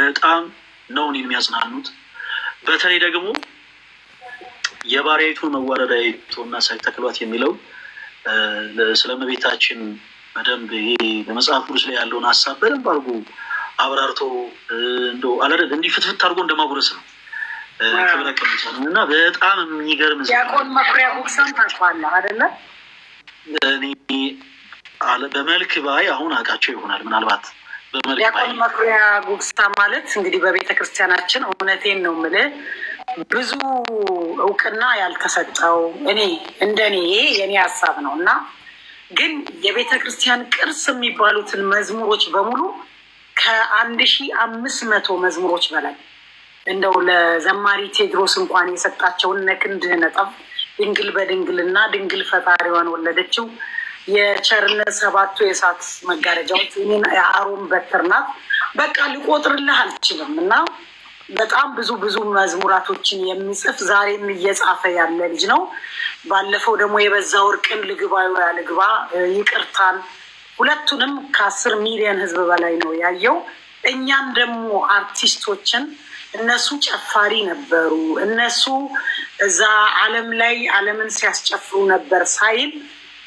በጣም ነው እኔን የሚያጽናኑት። በተለይ ደግሞ የባሪያይቱን መዋረድ አይቶና ሳይተክሏት የሚለው ስለ እመቤታችን በደንብ ይሄ በመጽሐፍ ቅዱስ ላይ ያለውን ሀሳብ በደንብ አድርጎ አብራርቶ እንደው አላደረገ እንዲህ ፍትፍት አድርጎ እንደማጉረስ ነው። ክብረ ቅዱሳን እና በጣም የሚገርም ዲያቆን መኩሪያ ጉግሳን ታውቀዋለህ አይደለ? እኔ በመልክ ባይ አሁን አውቃቸው ይሆናል ምናልባት በመልክ ባይ። ዲያቆን መኩሪያ ጉግሳ ማለት እንግዲህ በቤተ ክርስቲያናችን እውነቴን ነው የምልህ ብዙ እውቅና ያልተሰጠው እንደኔ የኔ ሀሳብ ነው እና ግን የቤተ ክርስቲያን ቅርስ የሚባሉትን መዝሙሮች በሙሉ ከ1500 መዝሙሮች በላይ እንደው ለዘማሪ ቴድሮስ እንኳን የሰጣቸውን ነክንድህ ነጠፍ ድንግል በድንግልና ድንግል ፈጣሪዋን ወለደችው የቸርነት 7 የእሳት መጋረጃዎች የአሮን በትር ናት። በቃ ልቆጥርልህ አልችልም እና በጣም ብዙ መዝሙራቶችን የሚጽፍ ዛሬም እየጻፈ ያለ ልጅ ነው። ባለፈው ደግሞ የበዛ ወርቅን ልግባዩ ያልግባ ይቅርታን ሁለቱንም ከ10 ሚሊዮን ህዝብ በላይ ነው ያየው። እኛም ደግሞ አርቲስቶችን እነሱ ጨፋሪ ነበሩ፣ እነሱ እዛ ዓለም ላይ ዓለምን ሲያስጨፍሩ ነበር ሳይል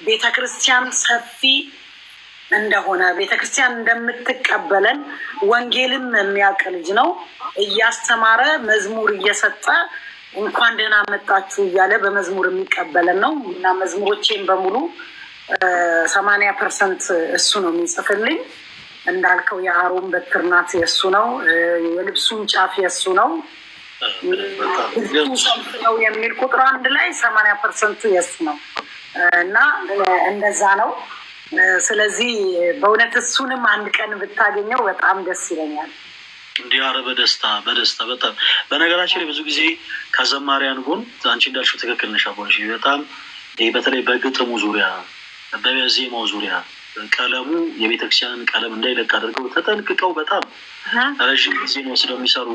ቤተክርስቲያን ሰፊ እንደሆነ ቤተክርስቲያን እንደምትቀበለን ወንጌልም የሚያውቅ ልጅ ነው። እያስተማረ መዝሙር እየሰጠ እንኳን ደህና መጣችሁ እያለ በመዝሙር የሚቀበለን ነው እና መዝሙሮቼን በሙሉ 80% እሱ ነው የሚጽፍልኝ። እንዳልከው የአሮን በትር ናት የእሱ ነው። የልብሱን ጫፍ የእሱ ነው። ሰልፍ ነው የሚል ቁጥር 1 ላይ 80% የእሱ ነው እና እንደዛ ነው። ስለዚህ በእውነት እሱንም አንድ ቀን ብታገኘው በጣም ደስ ይለኛል። እንዲያረ በደስታ በጣም በነገራችን ላይ ብዙ ጊዜ ከዘማሪያን ጎን አንቺ እንዳልሽው ትክክል ነሽ አቦነሽ። በጣም በተለይ በግጥሙ ዙሪያ በዜማው ዙሪያ ቀለሙ የቤተክርስቲያንን ቀለም እንዳይለቅ አድርገው ተጠንቅቀው በጣም ረዥም ጊዜ ወስደው የሚሰሩ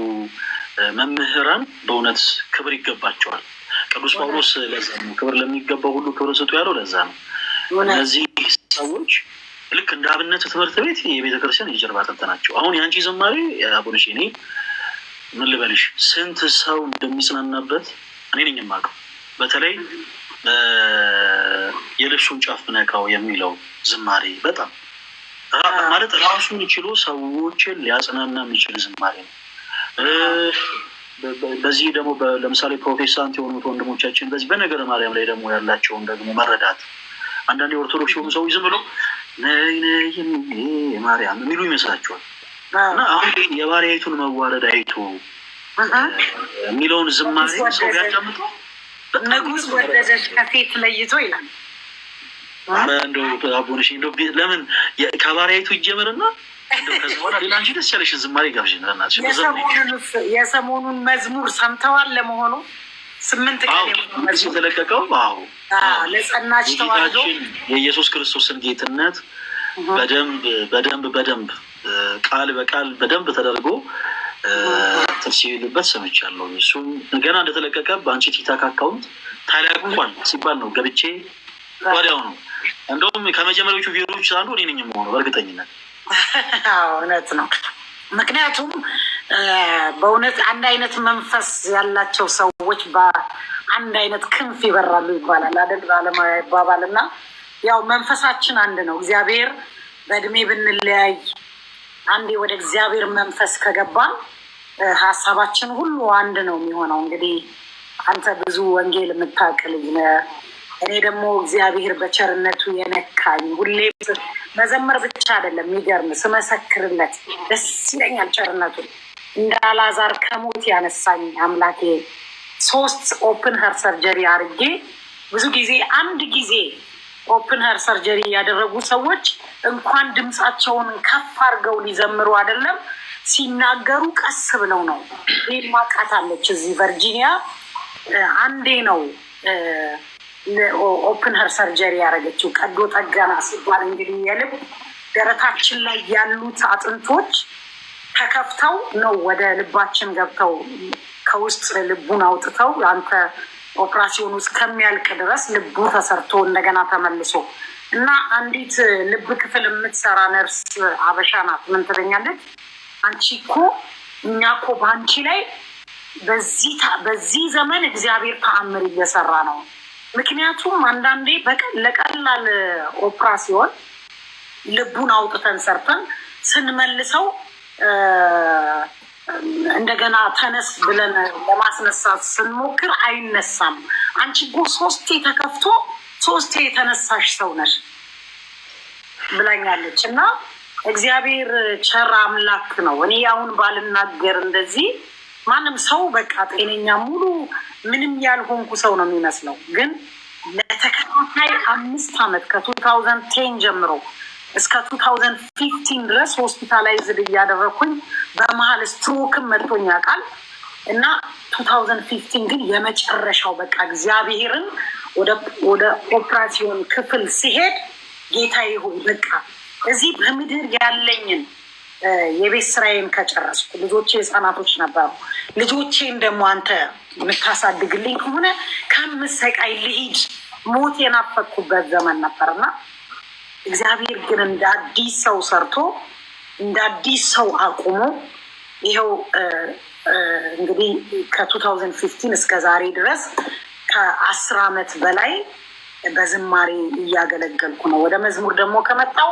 መምህራን በእውነት ክብር ይገባቸዋል። ቅዱስ ጳውሎስ ለዛ ነው ክብር ለሚገባው ሁሉ ክብር ስጡ ያለው ለዛ ነው። እነዚህ ሰዎች ልክ እንደ አብነት ትምህርት ቤት የቤተክርስቲያን የጀርባ አጥንት ናቸው። አሁን የአንቺ ዘማሪ አቦነሽ እኔ ምን ልበልሽ ስንት ሰው እንደሚጽናናበት እኔ ነኝ የማውቀው። በተለይ የልብሱን ጫፍ ነካው የሚለው ዝማሬ በጣም ማለት ራሱን ችሎ ሰዎችን ሊያጽናና የሚችል ዝማሬ ነው። በዚህ ደግሞ ለምሳሌ ፕሮቴስታንት የሆኑት ወንድሞቻችን በዚህ በነገረ ማርያም ላይ ደግሞ ያላቸውን ደግሞ መረዳት አንዳንድ የኦርቶዶክስ የሆኑ ሰዎች ዝም ብሎ ነይ ማርያም የሚሉ ይመስላቸዋል እና አሁን የባሪያይቱን መዋረድ አይቶ የሚለውን ዝማሬ ሰው ያዳምጠው ንጉስ ወደደሽ ከሴት ለይቶ ይላል። አረ እንደው አቦነሽ እንደው ለምን ከባሪያይቱ ይጀምርና እንደው ከዚህ በኋላ ሌላ አንቺ ደስ ያለሽን ዝማሬ ጋብዥን ለናችሁ። የሰሞኑን መዝሙር ሰምተዋል? ለመሆኑ 8 ቀን መዝሙር ተለቀቀው። አዎ ለጸናች ተዋህዶ የኢየሱስ ክርስቶስን ጌትነት በደንብ ቃል በቃል በደንብ ተደርጎ ተርሲልበት ሰምቻለሁ። እሱም ገና እንደተለቀቀ በአንቺ ቲክቶክ አካውንት ታላቁን ሲባል ነው ገብቼ ወዲያው ነው እንደውም ከመጀመሪያዎቹ ቪዲዮዎች አንዱ እኔ ነኝ የምሆነው በእርግጠኝነት። አዎ እውነት ነው። ምክንያቱም በእውነት አንድ አይነት መንፈስ ያላቸው ሰዎች በአንድ አይነት ክንፍ ይበራሉ ይባላል አይደል? ባለሙያ ይባባልና ያው መንፈሳችን አንድ ነው። እግዚአብሔር በእድሜ ብንለያይ አንዴ ወደ እግዚአብሔር መንፈስ ከገባን ሀሳባችን ሁሉ አንድ ነው የሚሆነው። እንግዲህ አንተ ብዙ ወንጌል የምታውቅ ልጅ ነህ። እኔ ደግሞ እግዚአብሔር በቸርነቱ የነካኝ ሁሌ መዘመር ብቻ አይደለም የሚገርም ስመሰክርለት ደስ ይለኛል ቸርነቱ። እንደ አልዓዛር ከሞት ያነሳኝ አምላኬ 3 ኦፕን ሀርት ሰርጀሪ አድርጌ ብዙ ጊዜ አንድ ጊዜ ኦፕን ሀርት ሰርጀሪ ያደረጉ ሰዎች እንኳን ድምፃቸውን ከፍ አድርገው ሊዘምሩ አይደለም ሲናገሩ ቀስ ብለው ነው። ይህ ማቃታለች እዚህ ቨርጂኒያ አንዴ ነው ኦፕን ሀርት ሰርጀሪ ያደረገችው። ቀዶ ጠገና ሲባል እንግዲህ የልብ ደረታችን ላይ ያሉት አጥንቶች ተከፍተው ነው ወደ ልባችን ገብተው ከውስጥ ልቡን አውጥተው አንተ ኦፕራሲዮኑ እስከሚያልቅ ድረስ ልቡ ተሰርቶ እንደገና ተመልሶ እና አንዲት ልብ ክፍል የምትሰራ ነርስ አበሻ ናት። ምን ትለኛለች? አንቺ እኮ እኛ እኮ ባንቺ ላይ በዚህ ዘመን እግዚአብሔር ተአምር እየሰራ ነው። ምክንያቱም አንዳንዴ ለቀላል ኦፕራሲዮን ልቡን አውጥተን ሰርተን ስንመልሰው እንደገና ተነስ ብለን ለማስነሳት ስንሞክር አይነሳም። አንቺ እኮ 3 ተከፍቶ 3 የተነሳሽ ሰው ነሽ ብላኛለች። እና እግዚአብሔር ቸር አምላክ ነው። እኔ አሁን ባልናገር እንደዚህ ማንም ሰው በቃ ጤነኛ ሙሉ ምንም ያልሆንኩ ሰው ነው የሚመስለው። ግን ለተከታታይ 5 ዓመት ከ2010 ጀምሮ እስከ 2015 ድረስ ሆስፒታላይዝድ እያደረኩኝ በመሀል ስትሮክም መጥቶኝ ያውቃል። እና 2015 ግን የመጨረሻው በቃ እግዚአብሔርን ወደ ኦፕራሲዮን ክፍል ሲሄድ ጌታዬ ሆይ በቃ እዚህ በምድር ያለኝን የቤት ስራዬን ከጨረስኩ ልጆቼ ህፃናቶች ነበሩ። ልጆቼን ደግሞ አንተ የምታሳድግልኝ ከሆነ ከምሰቃይ ልሂድ ሞት የናፈኩበት ዘመን ነበርና እግዚአብሔር ግን እንደ አዲስ ሰው ሰርቶ እንደ አዲስ ሰው አቁሞ ይኸው እንግዲህ ከ2015 እስከ ዛሬ ድረስ ከ10 ዓመት በላይ በዝማሬ እያገለገልኩ ነው። ወደ መዝሙር ደግሞ ከመጣው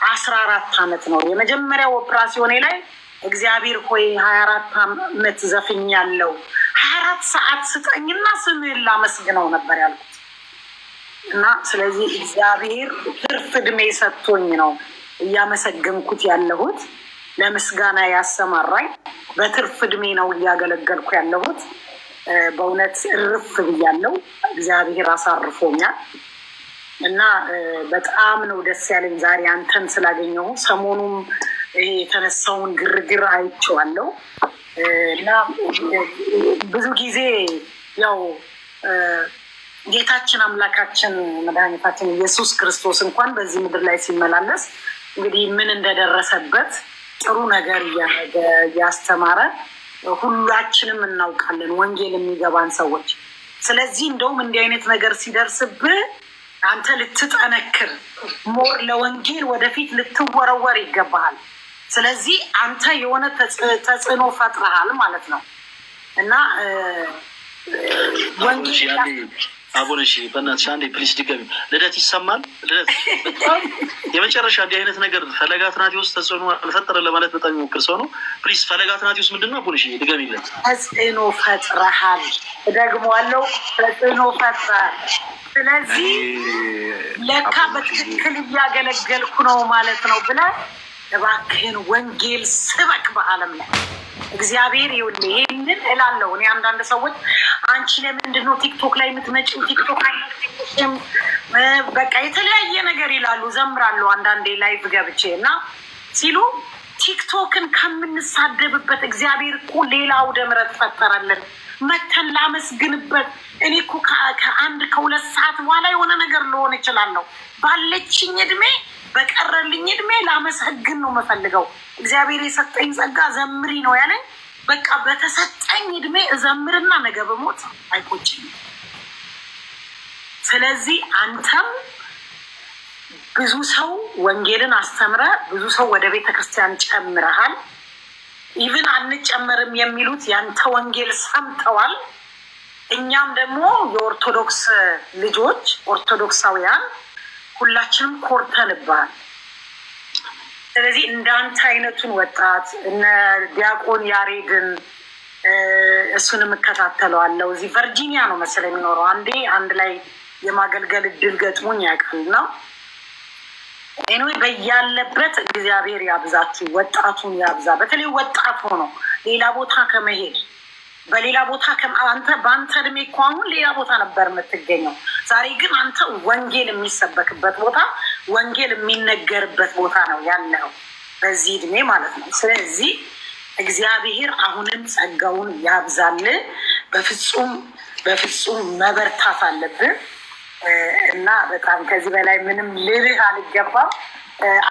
14 ዓመት ነው። የመጀመሪያው ኦፕራሲዮኔ ላይ እግዚአብሔር ሆይ 24 ዓመት ዘፍኛለሁ፣ 24 ሰዓት ስጠኝና ስምህን ላመስግነው ነበር ያልኩት። እና ስለዚህ እግዚአብሔር ትርፍ እድሜ ሰጥቶኝ ነው እያመሰገንኩት ያለሁት። ለምስጋና ያሰማራኝ በትርፍ እድሜ ነው እያገለገልኩ ያለሁት። በእውነት እርፍ ብያለሁ። እግዚአብሔር አሳርፎኛል እና በጣም ነው ደስ ያለኝ ዛሬ አንተን ስላገኘሁ። ሰሞኑም የተነሳውን ግርግር አይቼዋለሁ እና ብዙ ጊዜ ያው ጌታችን አምላካችን መድኃኒታችን ኢየሱስ ክርስቶስ እንኳን በዚህ ምድር ላይ ሲመላለስ እንግዲህ ምን እንደደረሰበት ጥሩ ነገር እያደረገ እያስተማረ ሁላችንም እናውቃለን፣ ወንጌል የሚገባን ሰዎች። ስለዚህ እንደውም እንዲህ አይነት ነገር ሲደርስብህ አንተ ልትጠነክር ሞር ለወንጌል ወደፊት ልትወረወር ይገባሃል። ስለዚህ አንተ የሆነ ተጽዕኖ ፈጥረሃል ማለት ነው እና ወንጌል አቡነሽ በእናትሽ አንዴ ፕሊስ ድገሚ። ልደት ይሰማል። ልደት በጣም የመጨረሻ እንዲህ አይነት ነገር ፈለገ አትናቴዎስ ተጽዕኖ አልፈጠረ ለማለት በጣም የሚሞክር ሰው ነው። ፕሊስ ፈለገ አትናቴዎስ ምንድን ነው? አቡነሽ ድገሚለት። ተጽዕኖ ፈጥረሃል። እደግመዋለሁ፣ ተጽዕኖ ፈጥረሃል። ስለዚህ ለካ በትክክል እያገለገልኩ ነው ማለት ነው ብለህ እባክህን ወንጌል ስበክ በዓለም ላይ እግዚአብሔር ይኸውልህ። ይሄንን እላለሁ እኔ። አንዳንድ ሰዎች አንቺ ለምንድን ነው ቲክቶክ ላይ የምትመጪው? ቲክቶክ አይመችም በቃ የተለያየ ነገር ይላሉ። ዘምራለሁ አንዳንዴ ላይቭ ገብቼ እና ሲሉ ቲክቶክን ከምንሳደብበት እግዚአብሔር እኮ ሌላ አውደ ምሕረት ፈጠረልን መተን ላመስግንበት። እኔ እኮ ከ1-2 ሰዓት በኋላ የሆነ ነገር ልሆን እችላለሁ። ባለችኝ እድሜ በቀረልኝ እድሜ ላመሰግን ነው የምፈልገው። እግዚአብሔር የሰጠኝ ጸጋ ዘምሪ ነው ያለኝ። በቃ በተሰጠኝ እድሜ እዘምርና ነገ በሞት አይቆጭኝም። ስለዚህ አንተም ብዙ ሰው ወንጌልን አስተምረ ብዙ ሰው ወደ ቤተ ክርስቲያን ጨምረሃል። ኢቭን አንጨመርም የሚሉት ያንተ ወንጌል ሰምተዋል። እኛም ደግሞ የኦርቶዶክስ ልጆች ኦርቶዶክሳውያን ሁላችንም ኮርተንባል። ስለዚህ እንዳንተ አይነቱን ወጣት እነ ዲያቆን ያሬድን እሱንም እከታተለዋለሁ። እዚህ ቨርጂኒያ ነው መሰለኝ የሚኖረው። አንድ ላይ የማገልገል እድል ገጥሞኝ ያውቃል። ነው ኤኒዌይ በያለበት እግዚአብሔር ያብዛችሁ፣ ወጣቱን ያብዛ። በተለይ ወጣት ሆኖ ሌላ ቦታ ከመሄድ በሌላ ቦታ አንተ በአንተ እድሜ እኮ አሁን ሌላ ቦታ ነበር የምትገኘው። ዛሬ ግን አንተ ወንጌል የሚሰበክበት ቦታ፣ ወንጌል የሚነገርበት ቦታ ነው ያለው በዚህ እድሜ ማለት ነው። ስለዚህ እግዚአብሔር አሁንም ጸጋውን ያብዛል። በፍጹም መበርታት አለብን እና በጣም ከዚህ በላይ ምንም ልልህ አልገባም።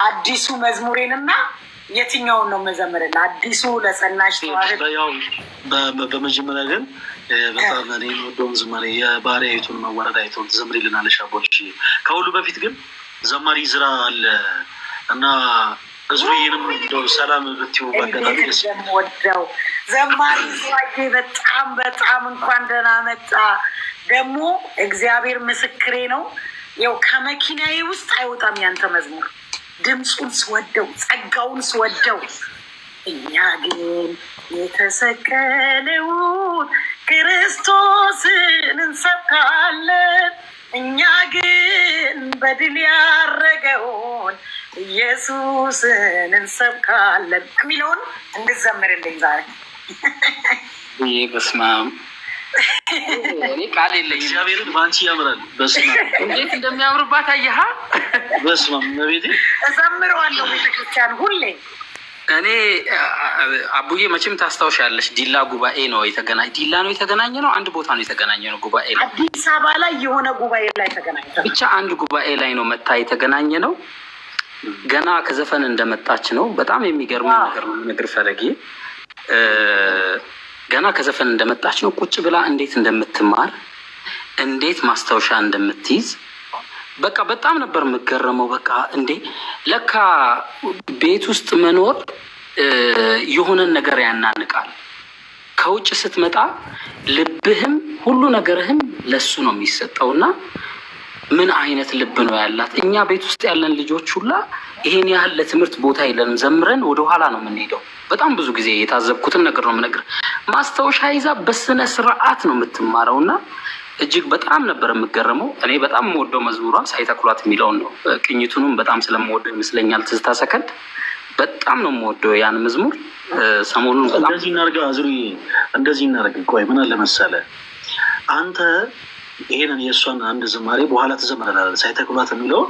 አዲሱ መዝሙሬንና የትኛውን ነው መዘምርልህ? አዲሱ ለጸናሽ ተዋህዶ። በመጀመሪያ ግን በጣም እኔ ወደውን ዝማሬ የባሪያይቱን መወረድ አይተው ትዘምሪልናለሽ አቦች። ከሁሉ በፊት ግን ዘማሪ ዝራ አለ እና እዙይንም እንደው ሰላም ብትዩ ባጋጣሚ ደስ ወደው ዘማሪ ዝዋዬ በጣም በጣም እንኳን ደህና መጣ። ደግሞ እግዚአብሔር ምስክሬ ነው፣ ያው ከመኪናዬ ውስጥ አይወጣም ያንተ መዝሙር። ድምፁን ስወደው ጸጋውን ስወደው፣ እኛ ግን የተሰቀለውን ክርስቶስን እንሰብካለን፣ እኛ ግን በድል ያረገውን ኢየሱስን እንሰብካለን የሚለውን እንድዘምርልኝ ዛሬ። ይህ በስመ አብ እኔ ቃል የለኝም። እግዚአብሔርን በአንቺ ያምራል። በስመ አብ እንዴት እንደሚያምርባት አየሃ። በስመ አብ ነቤቴ እዘምረዋለሁ ቤተክርስቲያን ሁሌ። እኔ አቡዬ መቼም ታስታውሻለሽ፣ ዲላ ጉባኤ ነው ዲላ ነው የተገናኘ ነው። አንድ ቦታ ነው የተገናኘ ነው ጉባኤ ላይ፣ አዲስ አበባ ላይ የሆነ ጉባኤ ላይ ተገናኘ። ብቻ አንድ ጉባኤ ላይ ነው መታ የተገናኘ ነው። ገና ከዘፈን እንደመጣች ነው። በጣም የሚገርም ነገር ነው ነገር ፈለጌ ገና ከዘፈን እንደመጣች ነው ቁጭ ብላ እንዴት እንደምትማር እንዴት ማስታወሻ እንደምትይዝ በቃ በጣም ነበር የምገረመው። በቃ እንዴ ለካ ቤት ውስጥ መኖር የሆነን ነገር ያናንቃል። ከውጭ ስትመጣ ልብህም ሁሉ ነገርህም ለሱ ነው የሚሰጠውና ምን አይነት ልብ ነው ያላት። እኛ ቤት ውስጥ ያለን ልጆች ሁላ ይሄን ያህል ለትምህርት ቦታ የለንም። ዘምረን ወደኋላ ነው የምንሄደው። በጣም ብዙ ጊዜ የታዘብኩትን ነገር ነው የምነግርህ። ማስታወሻ ይዛ በስነ ስርዓት ነው የምትማረውና እጅግ በጣም ነበር የምገረመው። እኔ በጣም የምወደው መዝሙሯ ሳይተክሏት የሚለውን ነው። ቅኝቱንም በጣም ስለምወደው ይመስለኛል ትዝታ ሰከንድ በጣም ነው የምወደው ያን መዝሙር። ሰሞኑን በጣም እንደዚህ እናርጋ አዝሩዬ፣ እንደዚህ እናርግ። ቆይ ምን አለ መሰለህ አንተ ይሄንን የእሷን አንድ ዝማሬ በኋላ ትዘምረናለህ፣ ሳይተክሏት የሚለውን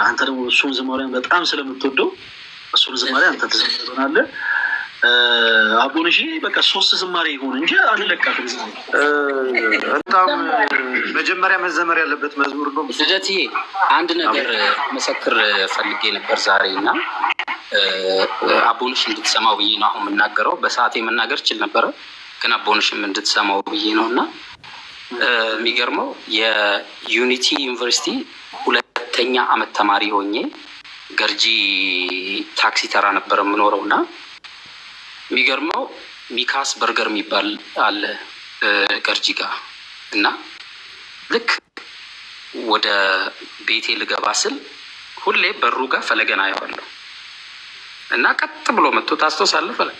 አንተ ደግሞ እሱን ዝማሬን በጣም ስለምትወደው እሱን ዝማሬ አንተ ትዘምረናለህ። አቡንሺ በቃ 3 ዝማሬ ይሁን እንጂ አንለቃትም። በጣም መጀመሪያ መዘመር ያለበት መዝሙር ነው። ልደትዬ አንድ ነገር መሰክር ፈልጌ ነበር ዛሬ እና አቡንሽ እንድትሰማው ብዬ ነው አሁን የምናገረው። በሰዓቴ መናገር ችል ነበረ ግን አቡንሽም እንድትሰማው ብዬ ነው። እና የሚገርመው የዩኒቲ ዩኒቨርሲቲ 2ኛ ዓመት ተማሪ ሆኜ ገርጂ ታክሲ ተራ ነበር የምኖረው እና የሚገርመው ሚካስ በርገር የሚባል አለ ገርጂ ጋር እና ልክ ወደ ቤቴ ልገባ ስል ሁሌ በሩ ጋር ፈለገን አየዋለሁ እና ቀጥ ብሎ መጥቶ ታስታውሳለህ? ፈለገ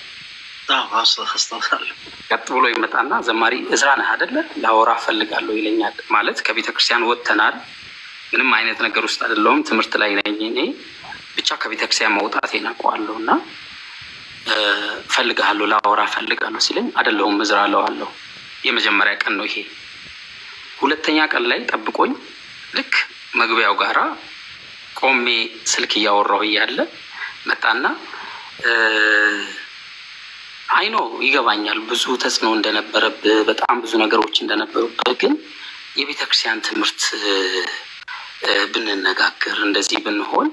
አስታውሳለሁ። ቀጥ ብሎ ይመጣና ዘማሪ እዝራ ነህ አይደለ? ላወራ ፈልጋለሁ ይለኛል። ማለት ከቤተ ክርስቲያን ወጥተናል፣ ምንም አይነት ነገር ውስጥ አይደለሁም፣ ትምህርት ላይ ነኝ እኔ ብቻ ከቤተ ክርስቲያን መውጣቴን አውቀዋለሁ እና ፈልጋለሁ ላወራ ፈልጋለሁ ሲለኝ አይደለሁም እዝራ እለዋለሁ። የመጀመሪያ ቀን ነው ይሄ። 2ኛ ቀን ላይ ጠብቆኝ ልክ መግቢያው ጋራ ቆሜ ስልክ እያወራሁ እያለ መጣና አይኖ ይገባኛል ብዙ ተጽዕኖ እንደነበረብህ በጣም ብዙ ነገሮች እንደነበሩብህ፣ ግን የቤተክርስቲያን ትምህርት ብንነጋገር እንደዚህ ብንሆን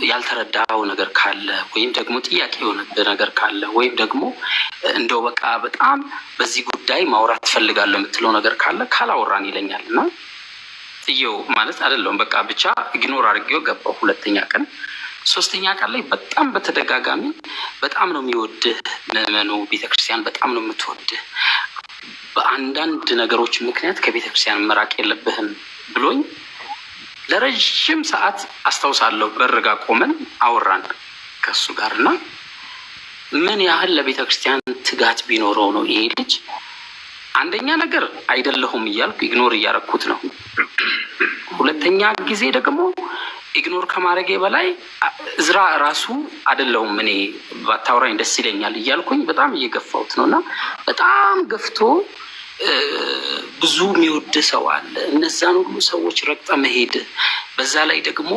ያልተረዳው ነገር ካለ ወይም ደግሞ ጥያቄ የሆነብህ ነገር ካለ ወይም ደግሞ እንደው በቃ በጣም በዚህ ጉዳይ ማውራት ትፈልጋለህ የምትለው ነገር ካለ ካላወራን ይለኛል እና ጥየው ማለት አይደለም በቃ ብቻ ኢግኖር አድርጌው ገባው። 2ኛ ቀን 3ኛ ቀን ላይ በጣም በተደጋጋሚ በጣም ነው የሚወድህ ምዕመኑ፣ ቤተክርስቲያን በጣም ነው የምትወድህ፣ በአንዳንድ ነገሮች ምክንያት ከቤተክርስቲያን መራቅ የለብህም ብሎኝ ለረጅም ሰዓት አስታውሳለሁ። በርጋ ቆመን አወራን ከሱ ጋር እና ምን ያህል ለቤተክርስቲያን ትጋት ቢኖረው ነው ይሄ ልጅ አንደኛ ነገር አይደለሁም እያልኩ ኢግኖር እያረኩት ነው። 2ኛ ጊዜ ደግሞ ኢግኖር ከማድረጌ በላይ እዝራ ራሱ አይደለሁም እኔ ባታወራኝ ደስ ይለኛል እያልኩኝ በጣም እየገፋሁት ነው እና በጣም ገፍቶ ብዙ የሚወድ ሰው አለ። እነዛን ሁሉ ሰዎች ረግጠ መሄድ፣ በዛ ላይ ደግሞ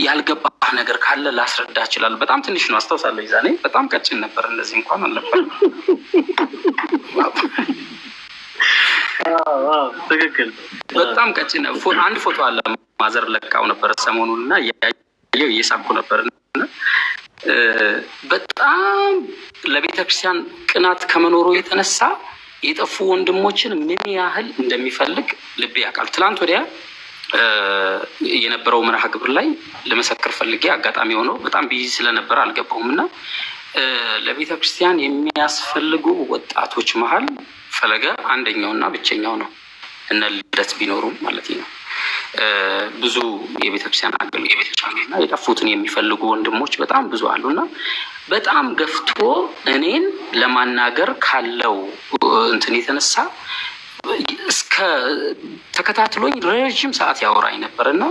ያልገባህ ነገር ካለ ላስረዳ እችላለሁ። በጣም ትንሽ ነው አስታውሳለሁ። ይዛኔ በጣም ቀጭን ነበር፣ እንደዚህ እንኳን አልነበረም። ትክክል። በጣም ቀጭን ነው። አንድ ፎቶ አለ ማዘር ለቃው ነበር ሰሞኑን እና ያየው እየሳኩ ነበር። በጣም ለቤተክርስቲያን ቅናት ከመኖሩ የተነሳ የጠፉ ወንድሞችን ምን ያህል እንደሚፈልግ ልብ ያውቃል። ትላንት ወዲያ የነበረው መርሃ ግብር ላይ ለመሰከር ፈልጌ አጋጣሚ ሆኖ በጣም ቢዚ ስለነበር አልገባሁም እና ለቤተ ክርስቲያን የሚያስፈልጉ ወጣቶች መሀል ፈለገ አንደኛውና ብቸኛው ነው። እነ ልደት ቢኖሩ ማለት ነው። ብዙ የቤተክርስቲያን አገልጋዮች አሉና የጠፉትን የሚፈልጉ ወንድሞች በጣም ብዙ አሉና በጣም ገፍቶ እኔን ለማናገር ካለው እንትን የተነሳ እስከ ተከታትሎኝ ረጅም ሰዓት ያወራኝ ነበርና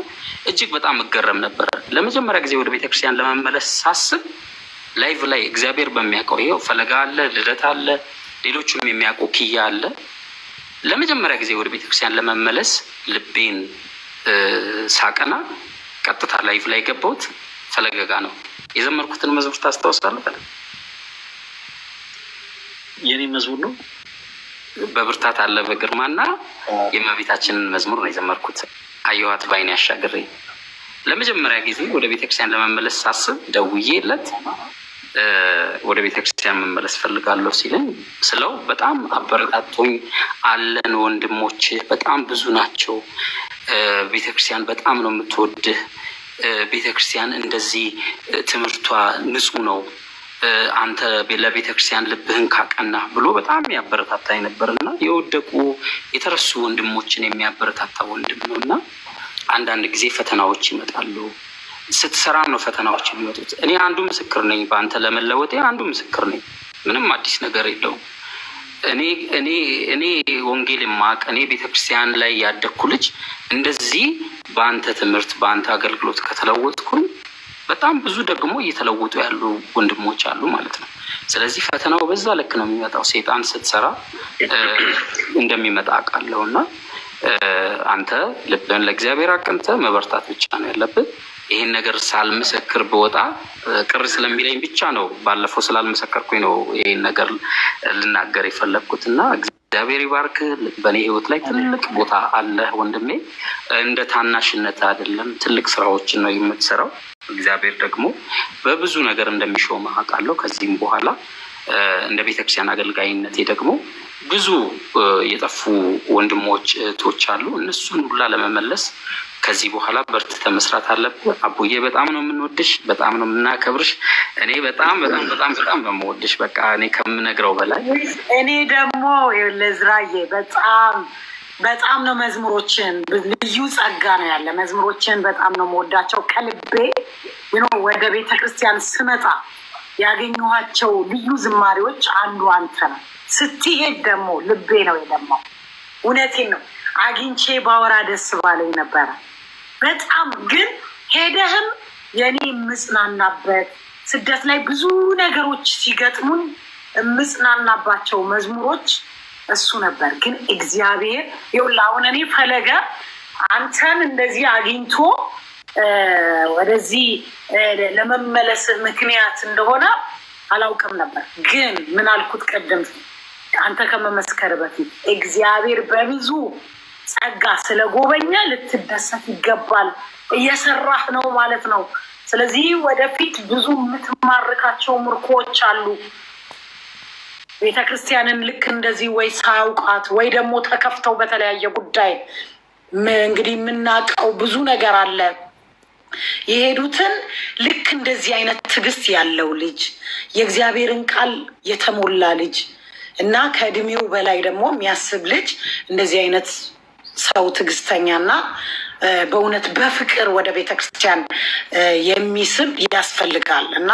እጅግ በጣም እገረም ነበር። ለመጀመሪያ ጊዜ ወደ ቤተክርስቲያን ለመመለስ ሳስብ ላይቭ ላይ እግዚአብሔር በሚያውቀው ይኸው ፈለጋ አለ፣ ልደት አለ፣ ሌሎቹም የሚያውቁ ኪያ አለ። ለመጀመሪያ ጊዜ ወደ ቤተክርስቲያን ለመመለስ ልቤን ሳቀና ቀጥታ ላይቭ ላይ ገባሁት ፈለገ ጋ ነው። የዘመርኩትን መዝሙር ታስታውሳለህ? የኔ መዝሙር ነው። በብርታት አለ በግርማና የእመቤታችንን መዝሙር ነው የዘመርኩት። አየኋት በዓይኔ አሻግሬ። ለመጀመሪያ ጊዜ ወደ ቤተክርስቲያን ለመመለስ ሳስብ ደውዬለት ወደ ቤተክርስቲያን መመለስ ፈልጋለሁ ሲለኝ ስለው በጣም አበረታቶኝ አለን ወንድሞች በጣም ብዙ ናቸው፣ ቤተክርስቲያን በጣም ነው የምትወድህ፣ ቤተክርስቲያን እንደዚህ ትምህርቷ ንጹህ ነው፣ አንተ ለቤተክርስቲያን ልብህን ካቀና ብሎ በጣም ያበረታታኝ ነበርና የወደቁ የተረሱ ወንድሞችን የሚያበረታታ ወንድም ነውና አንዳንድ ጊዜ ፈተናዎች ይመጣሉ። ስትሰራ ነው ፈተናዎች የሚመጡት። እኔ አንዱ ምስክር ነኝ፣ በአንተ ለመለወጤ አንዱ ምስክር ነኝ። ምንም አዲስ ነገር የለውም። እኔ ወንጌል የማውቅ እኔ ቤተክርስቲያን ላይ ያደግኩ ልጅ እንደዚህ በአንተ ትምህርት በአንተ አገልግሎት ከተለወጥኩኝ በጣም ብዙ ደግሞ እየተለወጡ ያሉ ወንድሞች አሉ ማለት ነው። ስለዚህ ፈተናው በዛ ልክ ነው የሚመጣው። ሴጣን ስትሰራ እንደሚመጣ አውቃለሁ እና አንተ ልብህን ለእግዚአብሔር አቅንተህ መበርታት ብቻ ነው ያለብህ። ይሄን ነገር ሳልመሰክር በወጣ ቅር ስለሚለኝ ብቻ ነው፣ ባለፈው ስላልመሰከርኩኝ ነው ይሄን ነገር ልናገር የፈለግኩት እና እግዚአብሔር ይባርክ። በእኔ ህይወት ላይ ትልቅ ቦታ አለ ወንድሜ። እንደ ታናሽነት አይደለም፣ ትልቅ ስራዎችን ነው የምትሰራው። እግዚአብሔር ደግሞ በብዙ ነገር እንደሚሾም አውቃለሁ። ከዚህም በኋላ እንደ ቤተክርስቲያን አገልጋይነቴ ደግሞ ብዙ የጠፉ ወንድሞች እህቶች አሉ። እነሱን ሁላ ለመመለስ ከዚህ በኋላ በርትተህ መስራት አለብህ። አቡዬ በጣም ነው የምንወድሽ፣ በጣም ነው የምናከብርሽ። እኔ በጣም በጣም በጣም በጣም ነው የምወድሽ፣ በቃ እኔ ከምነግረው በላይ። እኔ ደግሞ ለዝራዬ በጣም ነው መዝሙሮችን፣ ልዩ ጸጋ ነው ያለ መዝሙሮችን በጣም ነው የምወዳቸው ከልቤ። ወደ ቤተክርስቲያን ስመጣ ያገኘኋቸው ልዩ ዝማሬዎች አንዱ አንተ ነው። ስትሄድ ደግሞ ልቤ ነው የደማው። እውነቴን ነው። አግኝቼ ባወራ ደስ ባለኝ ነበረ በጣም። ግን ሄደህም የኔ የምጽናናበት ስደት ላይ ብዙ ነገሮች ሲገጥሙን የምጽናናባቸው መዝሙሮች እሱ ነበር። ግን እግዚአብሔር ይኸውልህ አሁን እኔ ፈለገ አንተን እንደዚህ አግኝቶ ወደዚህ ለመመለስ ምክንያት እንደሆነ አላውቅም ነበር። ግን ምን አልኩት ቀደም አንተ ከመመስከር በፊት እግዚአብሔር በብዙ ጸጋ ስለጎበኛ ልትደሰት ይገባል። እየሰራህ ነው ማለት ነው። ስለዚህ ወደፊት ብዙ የምትማርካቸው ምርኮች አሉ። ቤተክርስቲያንን ልክ እንደዚህ ወይ ሳያውቃት ወይ ደግሞ ተከፍተው በተለያየ ጉዳይ እንግዲህ የምናውቀው ብዙ ነገር አለ። የሄዱትን ልክ እንደዚህ አይነት ትዕግስት ያለው ልጅ የእግዚአብሔርን ቃል የተሞላ ልጅ እና ከእድሜው በላይ ደግሞ የሚያስብ ልጅ እንደዚህ አይነት ሰው ትዕግስተኛና በእውነት በፍቅር ወደ ቤተክርስቲያን የሚስብ ያስፈልጋል እና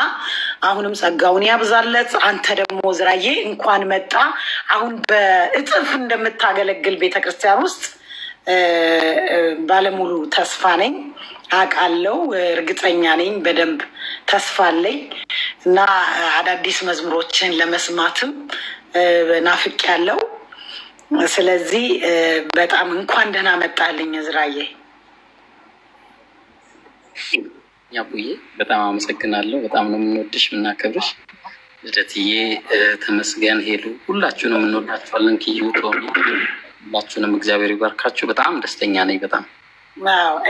አሁንም ጸጋውን ያብዛለት። አንተ ደግሞ ዝራዬ እንኳን መጣ። አሁን በእጥፍ እንደምታገለግል ቤተክርስቲያን ውስጥ ባለሙሉ ተስፋ ነኝ፣ አውቃለሁ፣ እርግጠኛ ነኝ፣ በደንብ ተስፋ አለኝ እና አዳዲስ መዝሙሮችን ለመስማትም ናፍቅ ያለው። ስለዚህ በጣም እንኳን ደህና መጣልኝ ዝራዬ። ያቡዬ በጣም አመሰግናለሁ። በጣም ነው የምንወድሽ የምናከብርሽ። ልደትዬ፣ ተመስገን፣ ሄሉ ሁላችሁንም እንወዳችኋለን። ኪዩ፣ ቶሚ ሁላችሁንም እግዚአብሔር ይባርካችሁ። በጣም ደስተኛ ነኝ። በጣም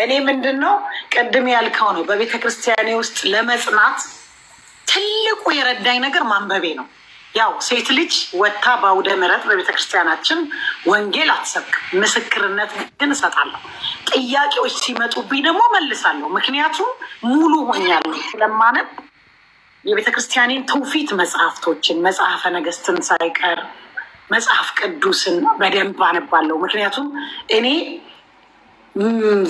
እኔ ምንድን ነው ቅድም ያልከው ነው በቤተክርስቲያኔ ውስጥ ለመጽናት ትልቁ የረዳኝ ነገር ማንበቤ ነው። ያው ሴት ልጅ ወታ በአውደ ምሕረት በቤተክርስቲያናችን ወንጌል አትሰብክም፣ ምስክርነት ግን እሰጣለሁ። ጥያቄዎች ሲመጡብኝ ደግሞ መልሳለሁ። ምክንያቱም ሙሉ ሆኛለሁ ስለማነብ የቤተ ክርስቲያኔን ትውፊት መጽሐፍቶችን መጽሐፈ ነገስትን ሳይቀር መጽሐፍ ቅዱስን በደንብ አነባለሁ። ምክንያቱም እኔ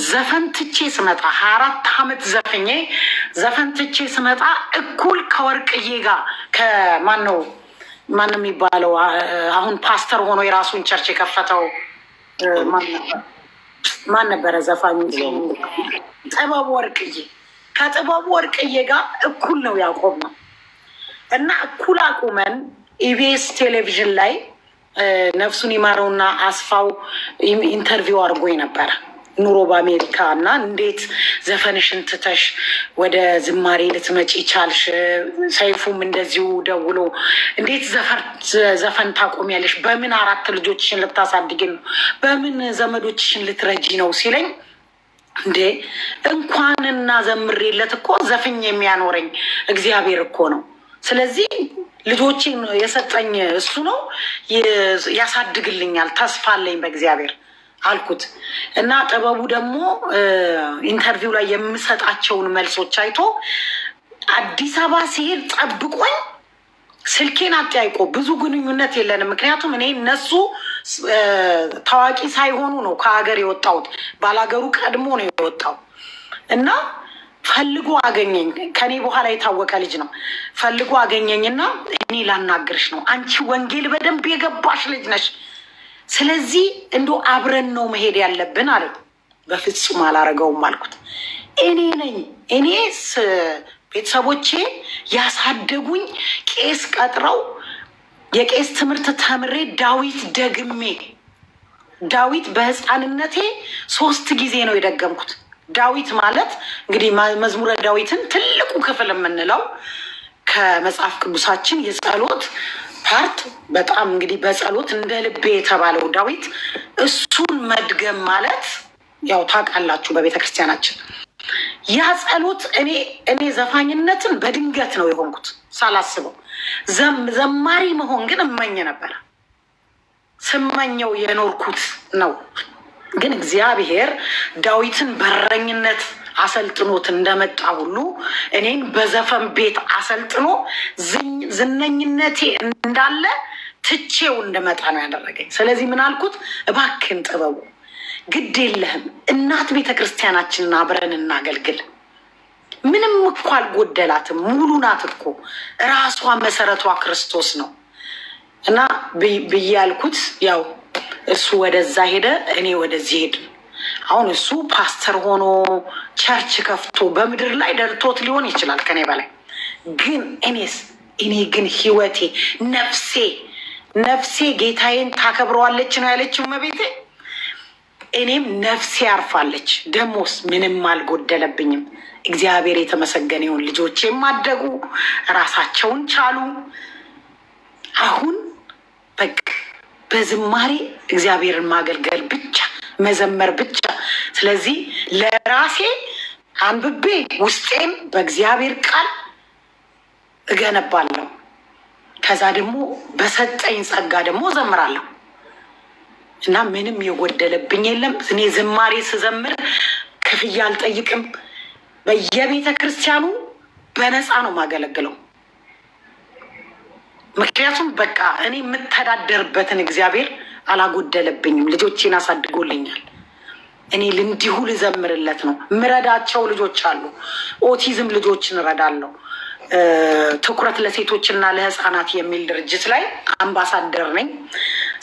ዘፈን ትቼ ስመጣ 24 ዓመት ዘፈኜ ዘፈን ትቼ ስመጣ እኩል ከወርቅዬ ጋር ከማነው የሚባለው አሁን ፓስተር ሆኖ የራሱን ቸርች የከፈተው ማን ነበረ ዘፋኝ? ጥበቡ ወርቅዬ። ከጥበቡ ወርቅዬ ጋር እኩል ነው ያቆምነው እና እኩል አቁመን ኢቢኤስ ቴሌቪዥን ላይ ነፍሱን ይማረውና አስፋው ኢንተርቪው አድርጎኝ ነበረ ኑሮ በአሜሪካ እና እንዴት ዘፈንሽን ትተሽ ወደ ዝማሬ ልትመጪ ቻልሽ? ሰይፉም እንደዚሁ ደውሎ እንዴት ዘፈን ታቆሚያለሽ? በምን 4 ልጆችሽን ልታሳድጊ ነው? በምን ዘመዶችሽን ልትረጂ ነው ሲለኝ እንዴ እንኳንና ዘምሬለት እኮ ዘፍኝ የሚያኖረኝ እግዚአብሔር እኮ ነው። ስለዚህ ልጆችን የሰጠኝ እሱ ነው፣ ያሳድግልኛል፣ ተስፋ አለኝ በእግዚአብሔር አልኩት እና ጥበቡ ደግሞ ኢንተርቪው ላይ የምሰጣቸውን መልሶች አይቶ አዲስ አበባ ሲሄድ ጠብቆኝ ስልኬን አጠያይቆ ብዙ ግንኙነት የለንም። ምክንያቱም እኔ እነሱ ታዋቂ ሳይሆኑ ነው ከሀገር የወጣሁት፣ ባላገሩ ቀድሞ ነው የወጣው እና ፈልጎ አገኘኝ። ከኔ በኋላ የታወቀ ልጅ ነው። ፈልጎ አገኘኝና እኔ ላናግርሽ ነው፣ አንቺ ወንጌል በደንብ የገባሽ ልጅ ነሽ፣ ስለዚህ እንዶ አብረን ነው መሄድ ያለብን አለ። በፍጹም አላረገውም አልኩት። እኔ ቤተሰቦቼ ያሳደጉኝ ቄስ ቀጥረው የቄስ ትምህርት ተምሬ ዳዊት ደግሜ ዳዊት በህፃንነቴ 3 ጊዜ ነው የደገምኩት። ዳዊት ማለት እንግዲህ መዝሙረ ዳዊትን ትልቁ ክፍል የምንለው ከመጽሐፍ ቅዱሳችን የጸሎት ፓርት በጣም እንግዲህ በጸሎት እንደ ልቤ የተባለው ዳዊት እሱን መድገም ማለት ያው ታውቃላችሁ በቤተ ክርስቲያናችን ያ ጸሎት እኔ ዘፋኝነትን በድንገት ነው የሆንኩት ሳላስበው። ዘማሪ መሆን ግን እመኝ ነበር፣ ስመኘው የኖርኩት ነው። ግን እግዚአብሔር ዳዊትን በረኝነት አሰልጥኖት እንደመጣ ሁሉ እኔን በዘፈን ቤት አሰልጥኖ ዝነኝነቴ እንዳለ ትቼው እንደመጣ ነው ያደረገኝ። ስለዚህ ምን አልኩት? እባክን ጥበቡ ግድ የለህም እናት ቤተ ክርስቲያናችንን አብረን እናገልግል። ምንም እኮ አልጎደላትም፣ ሙሉ ናት እኮ ራሷ መሰረቷ ክርስቶስ ነው እና ብዬ አልኩት። ያው እሱ ወደዛ ሄደ፣ እኔ ወደዚህ ሄድ። አሁን እሱ ፓስተር ሆኖ ቸርች ከፍቶ በምድር ላይ ደልቶት ሊሆን ይችላል ከኔ በላይ። ግን እኔ ግን ህይወቴ ነፍሴ ጌታዬን ታከብረዋለች ነው ያለችው እመቤቴ። እኔም ነፍሴ ያርፋለች። ደሞስ ምንም አልጎደለብኝም። እግዚአብሔር የተመሰገነ ይሁን። ልጆቼም አደጉ፣ ራሳቸውን ቻሉ። አሁን በቃ በዝማሬ እግዚአብሔርን ማገልገል ብቻ፣ መዘመር ብቻ። ስለዚህ ለራሴ አንብቤ ውስጤም በእግዚአብሔር ቃል እገነባለሁ። ከዛ ደግሞ በሰጠኝ ጸጋ ደግሞ ዘምራለሁ እና ምንም የጎደለብኝ የለም። እኔ ዝማሬ ስዘምር ክፍያ አልጠይቅም። በየቤተ ክርስቲያኑ በነፃ ነው ማገለግለው። ምክንያቱም በቃ እኔ የምተዳደርበትን እግዚአብሔር አላጎደለብኝም። ልጆቼን አሳድጎልኛል። እኔ እንዲሁ ልዘምርለት ነው። ምረዳቸው ልጆች አሉ። ኦቲዝም ልጆችን እረዳለሁ። ትኩረት ለሴቶችና ለህፃናት የሚል ድርጅት ላይ አምባሳደር ነኝ።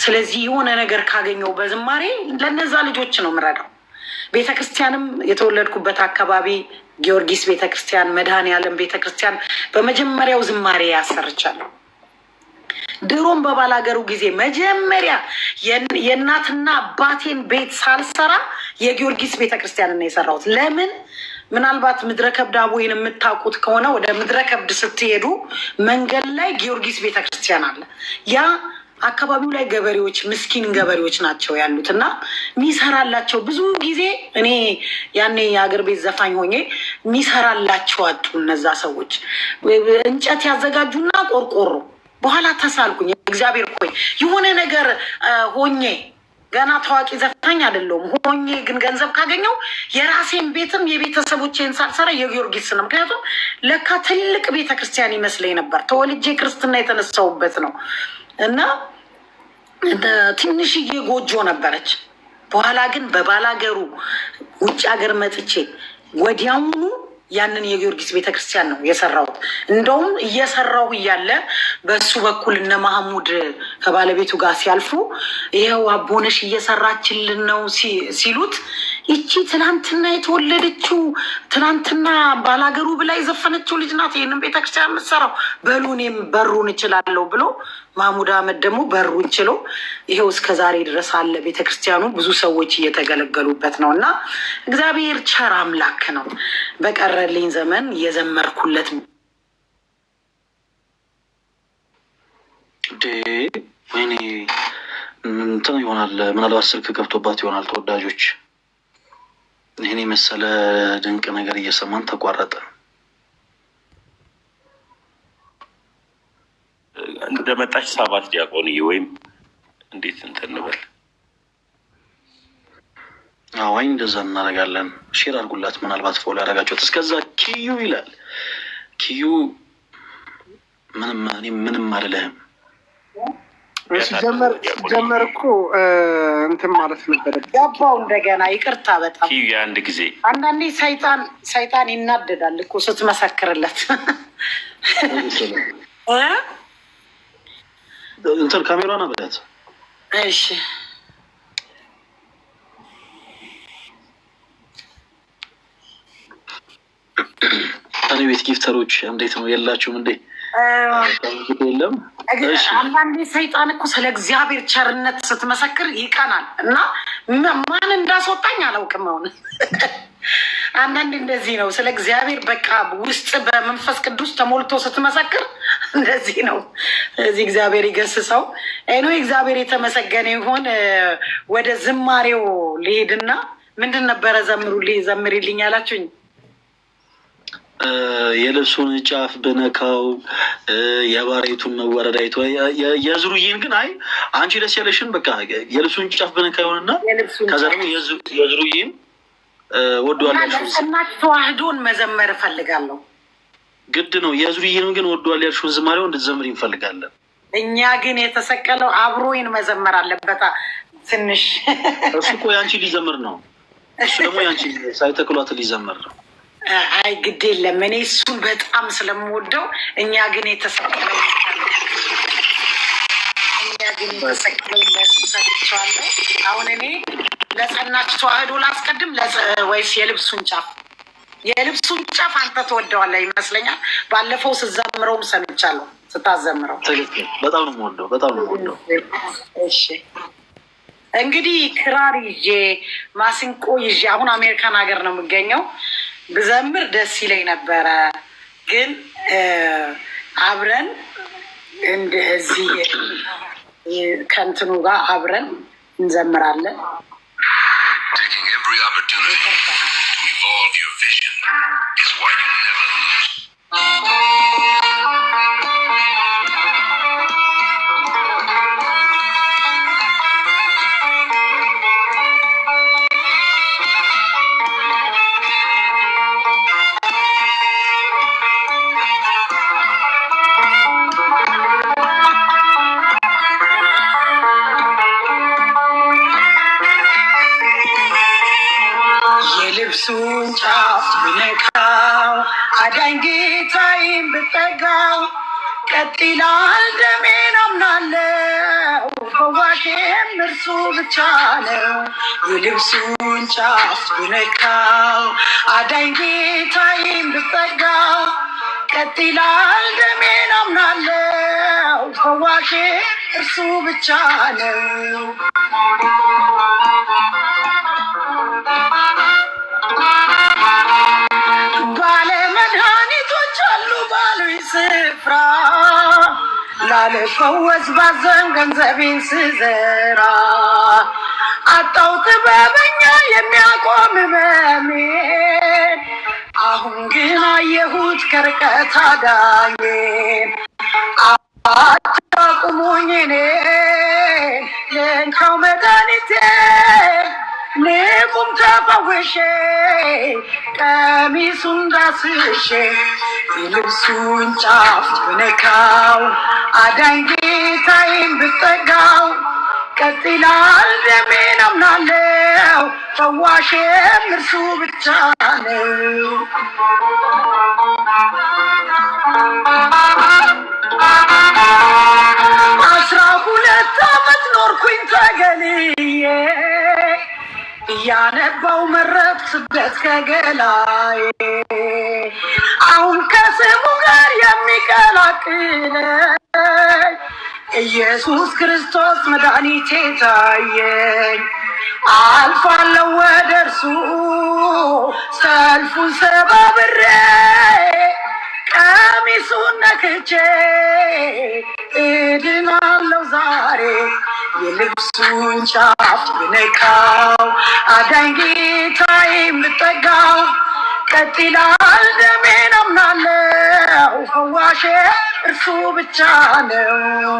ስለዚህ የሆነ ነገር ካገኘው በዝማሬ ለነዛ ልጆች ነው ምረዳው። ቤተክርስቲያንም የተወለድኩበት አካባቢ ጊዮርጊስ ቤተክርስቲያን፣ መድኃኔዓለም ቤተክርስቲያን በመጀመሪያው ዝማሬ ያሰርቻለሁ። ድሮም በባላገሩ ጊዜ መጀመሪያ የእናትና አባቴን ቤት ሳልሰራ የጊዮርጊስ ቤተክርስቲያን ነው የሰራሁት። ለምን? ምናልባት ምድረ ከብድ አቦይን የምታውቁት ከሆነ ወደ ምድረ ከብድ ስትሄዱ መንገድ ላይ ጊዮርጊስ ቤተክርስቲያን አለ። ያ አካባቢው ላይ ገበሬዎች፣ ምስኪን ገበሬዎች ናቸው ያሉት እና ሚሰራላቸው ብዙ ጊዜ እኔ ያኔ የሀገር ቤት ዘፋኝ ሆኜ ሚሰራላቸው አጡ። እነዛ ሰዎች እንጨት ያዘጋጁና ቆርቆሮ በኋላ ተሳልኩኝ። እግዚአብሔር ኮይ የሆነ ነገር ሆኜ ገና ታዋቂ ዘፋኝ አይደለሁም። ሆኜ ግን ገንዘብ ካገኘው የራሴን ቤትም የቤተሰቦቼን ሳልሰራ የጊዮርጊስ ነው። ምክንያቱም ለካ ትልቅ ቤተክርስቲያን ይመስለኝ ነበር። ተወልጄ ክርስትና የተነሳውበት ነው እና ትንሽዬ ጎጆ ነበረች። በኋላ ግን በባላገሩ ውጭ ሀገር መጥቼ ወዲያውኑ ያንን የጊዮርጊስ ቤተክርስቲያን ነው የሰራሁት። እንደውም እየሰራሁ እያለ በሱ በኩል እነ ማህሙድ ከባለቤቱ ጋር ሲያልፉ ይኸው አቦነሽ እየሰራችልን ነው ሲሉት ይቺ ትናንትና የተወለደችው ትናንትና ባላገሩ ብላ የዘፈነችው ልጅ ናት ይህንን ቤተክርስቲያን የምትሰራው፣ በሉ እኔም በሩን እችላለሁ ብሎ ማህሙድ አህመድ ደግሞ በሩን ችሎ ይኸው እስከ ዛሬ ድረስ አለ ቤተክርስቲያኑ። ብዙ ሰዎች እየተገለገሉበት ነው እና እግዚአብሔር ቸር አምላክ ነው። በቀረልኝ ዘመን የዘመርኩለት ወይኔ እንትን ይሆናል። ምናልባት ስልክ ገብቶባት ይሆናል። ተወዳጆች ይህን የመሰለ ድንቅ ነገር እየሰማን ተቋረጠ። እንደመጣች ሰባት ዲያቆንዬ ወይም እንዴት እንትን እንበል? አዋይ እንደዛ እናደርጋለን። ሼር አድርጉላት፣ ምናልባት ፎሎ ያደረጋችሁት። እስከዛ ኪዩ ይላል። ኪዩ ምንም አልልህም። ጀመር እኮ እንትን ማለት ነበር ገባው። እንደገና ይቅርታ በጣም ኪዩ የአንድ ጊዜ አንዳንዴ ሰይጣን ይናደዳል እኮ ስትመሰክርለት። እንትን ካሜራና በላት። እሺ እኔ ቤት ጊፍተሮች እንዴት ነው? የላችሁም እንዴ? የለም። አንዳንዴ ሰይጣን እኮ ስለ እግዚአብሔር ቸርነት ስትመሰክር ይቀናል እና ማን እንዳስወጣኝ አላውቅም። አሁን አንዳንዴ እንደዚህ ነው። ስለ እግዚአብሔር በቃ ውስጥ በመንፈስ ቅዱስ ተሞልቶ ስትመሰክር እንደዚህ ነው። እዚህ እግዚአብሔር ይገስጸው። አይኖ እግዚአብሔር የተመሰገነ ይሁን። ወደ ዝማሬው ልሄድና ምንድን ነበረ ዘምሪልኝ ያላችሁኝ? የልብሱን ጫፍ ብነካው የባሬቱን መወረድ አይቶ የዝሩዬን ግን አይ አንቺ ደስ ያለሽን በቃ የልብሱን ጫፍ ብነካ ይሆንና ከዛ ደግሞ የዝሩዬን ወዷል እናት ተዋህዶን መዘመር እፈልጋለሁ። ግድ ነው። የዝሩዬን ግን ወዷል ያልሽውን ዝማሬው እንድትዘምሪ እንፈልጋለን። እኛ ግን የተሰቀለው አብሮይን መዘመር አለበት ትንሽ። እሱ እኮ ያንቺ ሊዘምር ነው። እሱ ደግሞ ያንቺ ሳይተክሏት ሊዘምር ነው። አይ ግድ የለም። እኔ እሱን በጣም ስለምወደው እኛ ግን የተሰቀለው ለሱ ሰጥቼዋለሁ። አሁን እኔ ለጸናች ተዋህዶ ላስቀድም ወይስ የልብሱን ጫፍ? የልብሱን ጫፍ አንተ ትወደዋለህ ይመስለኛል። ባለፈው ስዘምረውም ሰምቻለሁ ስታዘምረው። በጣም ነው የምወደው፣ በጣም ነው የምወደው። እሺ እንግዲህ ክራር ይዤ ማሲንቆ ይዤ አሁን አሜሪካን ሀገር ነው የምገኘው። ብዘምር ደስ ይለኝ ነበረ፣ ግን አብረን እንደዚህ ከእንትኑ ጋር አብረን እንዘምራለን። የልብሱን ጫፍ ብነካው አዳኝ ጌታዬን ብጠጋው ቀጥ ይላል ደሜን አምናለው ፈዋሽም እርሱ ብቻ ነው። የልብሱን ጫፍ ብነካው አዳኝ ጌታዬን ብጠጋው ቀጥ ይላል ደሜን አምናለው ፈዋሽም እርሱ ብቻ ነው። ባለመድኃኒቶች አሉ ባሉኝ ስፍራ ላለፈወስ ባዘን ገንዘቤን ስዘራ አጣው ጥበበኛ የሚያቆም ሕመሜን። አሁን ግን አየሁት ከርቀት አዳኜን። አታቁሙኝ እኔን ልንካው መድኃኒት መድኃኒቴ ንቁም ተፈውሼ ቀሚሱን ዳስሼ የልብሱን ጫፍ ብነካው አዳኝ ጌታዬን ብጠጋው ቀጥ ይላል ደሜን አምናለው ፈዋሼም እርሱ ብቻ ነው። 12 ዓመት ኖርኩኝ ተገልዬ እያነባው መረብ ስደት ከገላዬ አሁን ከስሙ ጋር የሚቀላቅለኝ ኢየሱስ ክርስቶስ መድኃኒቴ ታየኝ። አልፋለሁ ወደ እርሱ ሰልፉን ሰባብሬ ቀሚሱን ነክቼ እድናለሁ ዛሬ የልብሱን ጫፍ ብነካው አዳኝ ጌታዬን ብጠጋው ቀጥ ይላል ደሜን አምናለው ፈዋሼ እርሱ ብቻ ነው።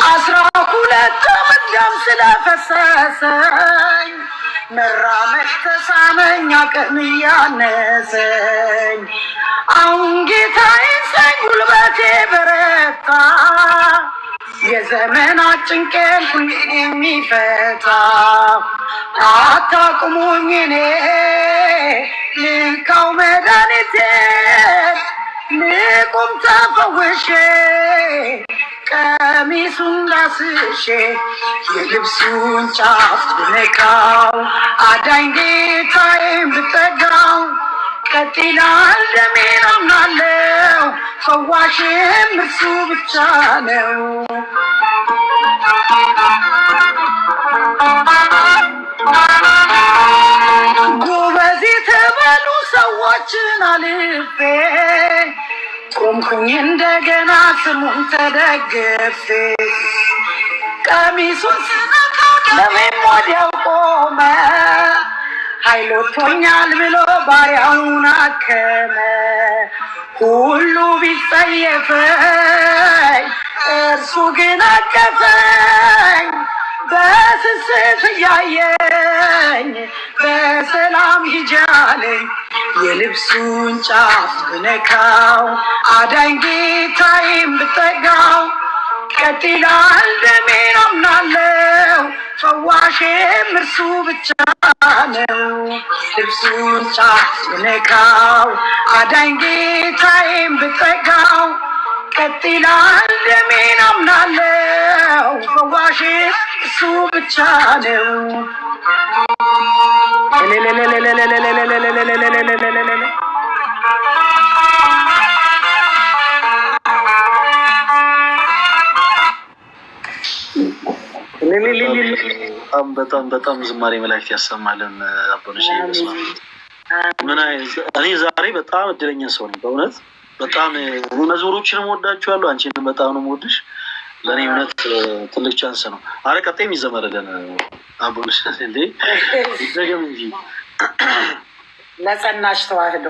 12 ዓመት ደም ስለፈሰሰኝ መራመድ ተሳነኝ አቅም እያነሰኝ አሁን ጌታዬን ሳይ ጉልበቴ በረታ የዘመናት ጭንቄን ሁሉ የሚፈታ አታቁሙኝ እኔ ልካው መድኃኒቴን ንቁም ተፈውሼ ቀሚሱን ዳስሼ የልብሱን ጫፍ ብነካው አዳኝ ጌታዬን ብጠጋው ቀጥ ይላል ደሜን አምናለው ፈዋሽም እርሱ ብቻ ነው። ጎበዝ የተባሉ ሰዎችን አልፌ ቆምኩኝ እንደገና ስሙን ተደግፌ ቀሚሱን ስነካው ደሜም ወዲያው ቆመ ኃይል ወጥቶኛል ብሎ ባሪያውን አከመ። ሁሉ ቢጸየፈኝ እርሱ ግን አቀፈኝ በስስት እያየኝ በሰላም ሂጂ አለኝ። የልብሱን ጫፍ ብነካው አዳኝ ጌታዬን ብጠጋው ቀጥ ይላል ደሜን አምናለው ፈዋሼም እርሱ ብቻ ነው። ልብሱን ጫፍ ብነካው አዳኝ ጌታዬን ብጠጋው ቀጥ ይላል ደሜን አምናለው ፈዋሼም እርሱ ብቻ ነው። በጣም ዝማሬ መላእክት ያሰማልን። አቦነሽ ምን እኔ ዛሬ በጣም እድለኛ ሰው ነኝ በእውነት በጣም መዝሙሮችንም ወዳችኋለሁ። አንቺንም በጣም ነው የምወድሽ። ለእኔ እውነት ትልቅ ቻንስ ነው። አረ ቀጣይም ይዘመርልን አቦነሽ እንዴ ይደገም እንጂ ለጸናሽ ተዋህዶ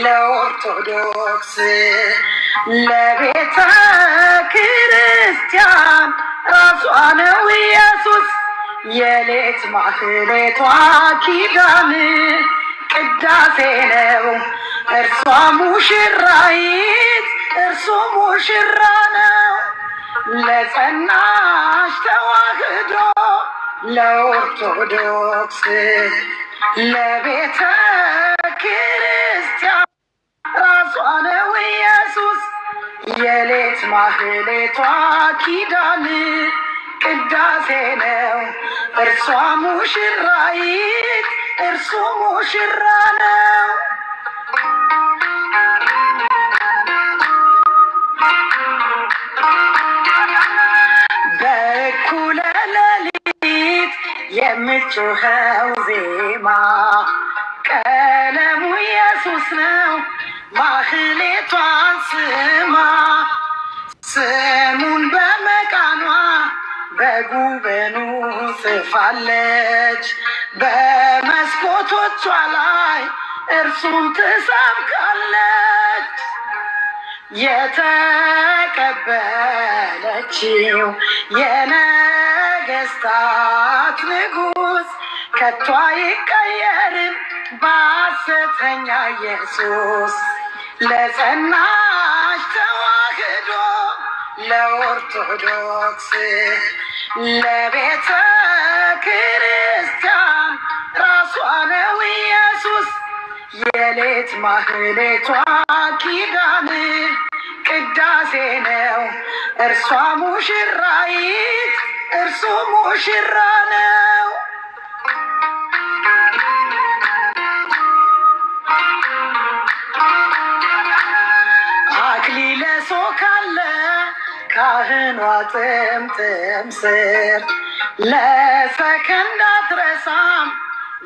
ለኦርቶዶክስ ለቤተ ክርስቲያን ራሷ ነው ኢየሱስ የሌት ማህሌቷ ኪዳን ቅዳሴ ነው እርሷ ሙሽራይት እርሱ ሙሽራ ነው። ለጸናሽ ተዋህዶ ለኦርቶዶክስ ለቤተ ክርስቲያን ነው ኢየሱስ የሌት ማህሌቷ ኪዳን ቅዳሴ ነው እርሷ ሙሽራይት እርሱ ሙሽራ ነው። በእኩለ ሌሊት የምትጮኸው ዜማ ቀለሙ ኢየሱስ ነው ማህሌቷን ስማ ስሙን በመቃኗ በጉበኑ ጽፋለች በመስኮቶቿ ላይ እርሱን ትሰብካለች። የተቀበለችው የነገስታት ንጉስ ከቶ አይቀየርም በሐሰተኛ ኢየሱስ ለጸናች ተዋህዶ ለኦርቶዶክስ ለቤተ ክርስቲያን ራሷ ነው ኢየሱስ የሌት ማህሌቷ ኪዳን ቅዳሴ ነው እርሷ ሙሽራይት እርሱ ሙሽራ ነው። አክሊለ ሦክ አለ ካህኗ ጥምጥም ስር ለሰከንድ አትረሳም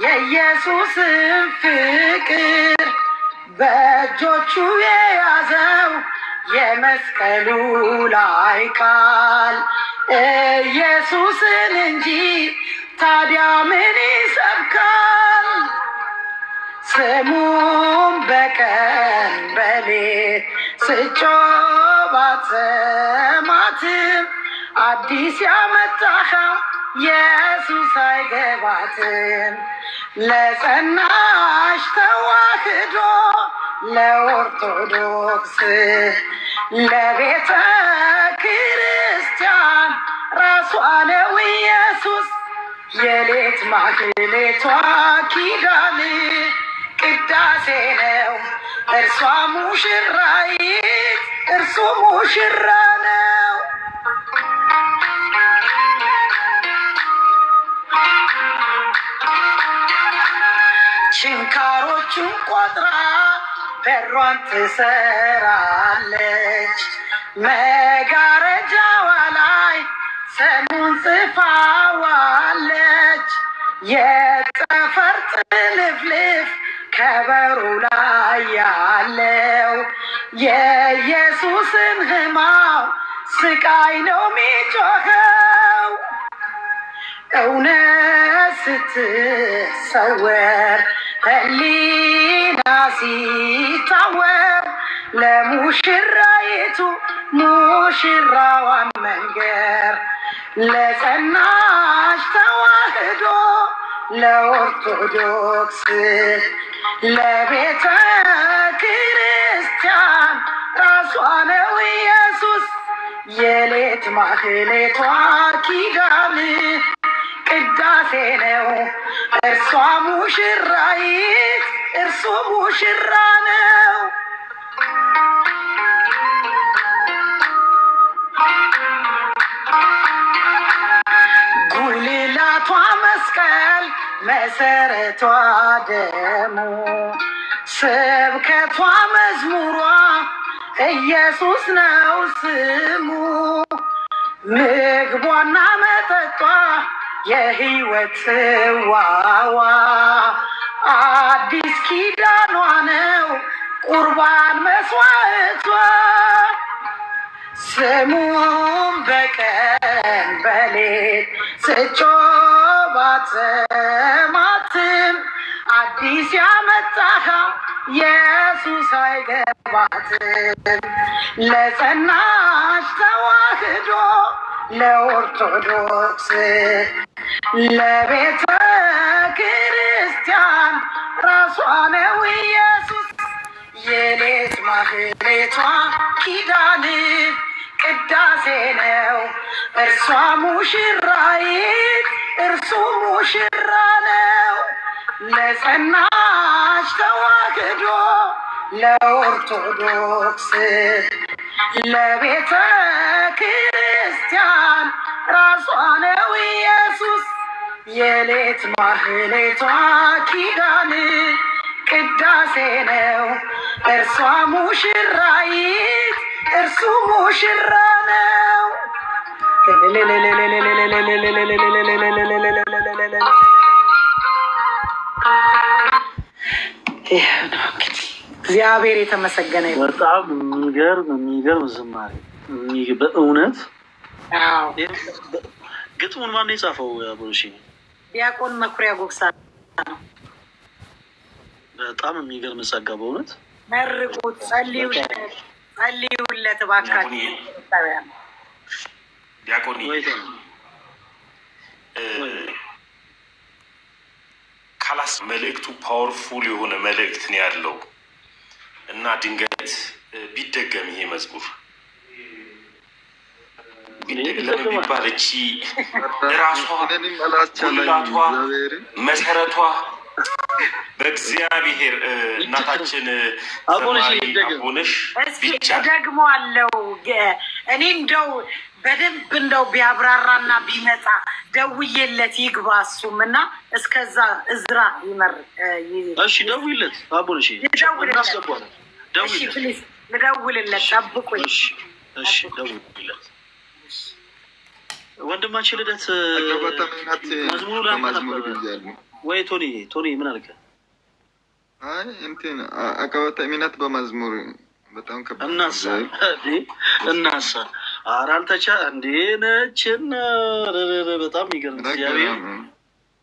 የኢየሱስን ፍቅር በእጆቹ የያዘው የመስቀሉ ላይ ቃል ኢየሱስን እንጂ ታዲያ ምን ይሰብካል? ስሙም በቀን በሌት ስጮህ ባትሰማትም አዲስ ያመጣኸው ኢየሱስ አይገባትም። ለጸናች ተዋህዶ ለኦርቶዶክስ ለቤተ ክርስቲያን ራሷ ነው ኢየሱስ የሌት ማህሌቷ ኪዳን ቅዳሴ ነው እርሷ ሙሽራይት እርሱ ሙሽራ ነው። ችንካሮቹን ቆጥራ በሯን ትሰራለች መጋረጃዋ ላይ ስሙን ጽፋዋለች። የጠፈር ጥልፍልፍ ከበሩ ላይ ያለው የኢየሱስን ሕማም ስቃይ ነው ሚጮኸው። እውነት ስትሰወር ሕሊና ሲታወር ለሙሽራይቱ ሙሽራዋን መንገር ለጸናች ተዋህዶ ለኦርቶዶክስ ለቤተ ክርስቲያን ራሷ ነው ኢየሱስ የሌት ማህሌቷ ኪዳን ቅዳሴ ነው እርሷ ሙሽራይት እርሱ ሙሽራ ነው። ጉልላቷ መስቀል መሰረቷ ደሙ ስብከቷ መዝሙሯ ኢየሱስ ነው ስሙ። ምግቧና መጠጧ የሕይወት ጽዋዋ አዲስ ኪዳኗ ነው ቁርባን መስዋዕቷ። ስሙም በቀን በሌት ስጮህ ባትሰማትም አዲስ ያመጣኸው ኢየሱስ አይገባትም። ለጸናች ተዋህዶ ለኦርቶዶክስ ለቤተ ክርስቲያን ራሷ ነው ኢየሱስ የሌት ማህሌቷ ኪዳን ቅዳሴ ነው እርሷ ሙሽራይት እርሱ ሙሽራ ነው። ለጸናች ተዋህዶ ለኦርቶዶክስ ለቤተ ክርስቲያን ራሷ ነው ኢየሱስ የሌት ማህሌቷ ኪዳን ቅዳሴ ነው እርሷ ሙሽራይት እርሱ ሙሽራ ነው። እግዚአብሔር የተመሰገነ ይሁን። በጣም የሚገርም ዝማሬ በእውነት። ግጥሙን ማን የጻፈው? አቦሺ ዲያቆን መኩሪያ ጎግሳ ነው። በጣም የሚገርም ጸጋ በእውነት። መርቁት፣ ጸልዩለት እባካችሁ። ዲያቆን ካላስ መልእክቱ ፓወርፉል የሆነ መልእክት ነው ያለው እና ድንገት ቢደገም ይሄ መዝሙር ለምን ቢባል እቺ ራሷ ሁላቷ መሰረቷ በእግዚአብሔር እናታችን አቦነሽ ብቻ ደግሞ አለው። እኔ እንደው በደንብ እንደው ቢያብራራና ቢመጣ ደውዬለት ይግባ እሱም እና እስከዛ እዝራ ይመርቅ። እሺ ደውይለት አቦነሽ ልደውልለት፣ ጠብቁኝ። እሺ ደውይለት። ወንድማችን ልደት መዝሙሩ ወይ ቶኒ ምን አልከ? አይ እንትን አቀበተ እምነት በመዝሙር በጣም ከባድ እናሳ አራልተቻ እንዴ ነችና በጣም የሚገርም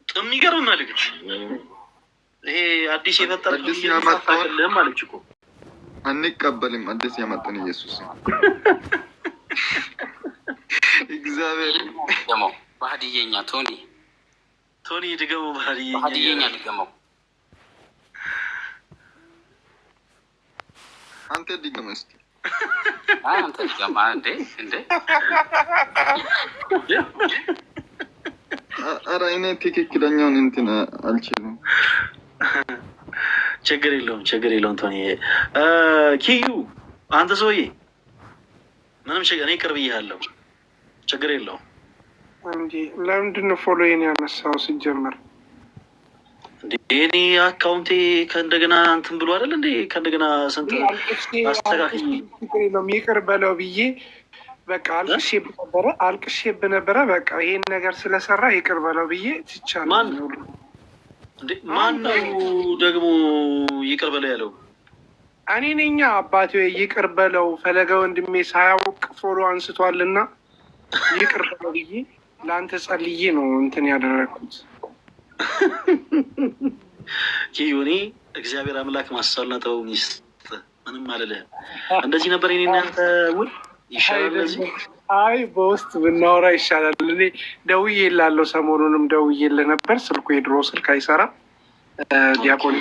የሚገርም መልእክት። ይሄ አዲስ የፈጠረልህ ማለች እኮ አንቀበልም። አዲስ ያመጣን ኢየሱስ እግዚአብሔር ደግሞ ባህዲየኛ ቶኒ ድገመው፣ ባህዲየኛ ድገመው። አንተ ድገመው እስኪ። አንተ ድገማ እንዴ ኧረ እኔ ትክክለኛውን እንትን አልችልም። ችግር የለውም ቶኒ። ኪዩ አንተ ሰውዬ ምንም እኔ ቅርብ እያለሁ ችግር የለውም። እንዴ ለምንድን ነው ፎሎዬን ያነሳው? ሲጀመር እንዴ እኔ አካውንቴ ከእንደገና እንትን ብሎ አይደል እንዴ ከእንደገና ስንት አስተካክል ይቅር በለው ብዬ በቃ አልቅሼብህ ነበረ። በቃ ይሄን ነገር ስለሰራ ይቅር በለው ብዬ ትቻለሁ። ማን ነው ደግሞ ይቅር በለው ያለው? እኔ ነኝ አባቴ። ይቅር በለው ፈለገ ወንድሜ ሳያውቅ ፎሎ አንስቷልና ይቅር በለው ብዬ ለአንተ ጸልዬ ነው እንትን ያደረግኩት። ኪዩኒ እግዚአብሔር አምላክ ማስተዋልና ጥበቡን ይስጥ። ምንም አልልህም። እንደዚህ ነበር የእኔ እናንተ ውል ይሻላል። አይ በውስጥ ብናወራ ይሻላል። እኔ ደውዬልሃለሁ፣ ሰሞኑንም ደውዬልህ ነበር። ስልኩ የድሮ ስልክ አይሰራም። ዲያቆን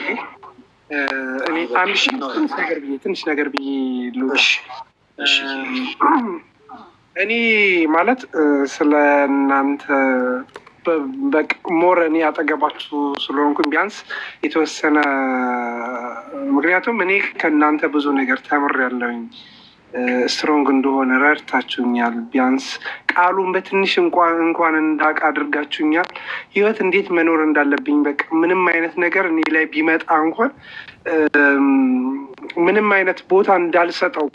እኔ አንድ ትንሽ ነገር ብዬ ልውጣ። እኔ ማለት ስለ እናንተ በቃ ሞር እኔ አጠገባችሁ ስለሆንኩኝ ቢያንስ የተወሰነ ምክንያቱም እኔ ከእናንተ ብዙ ነገር ተምሬያለሁኝ። ስትሮንግ እንደሆነ ረድታችሁኛል። ቢያንስ ቃሉን በትንሽ እንኳን እንዳውቅ አድርጋችሁኛል። ህይወት እንዴት መኖር እንዳለብኝ በቃ ምንም አይነት ነገር እኔ ላይ ቢመጣ እንኳን ምንም አይነት ቦታ እንዳልሰጠው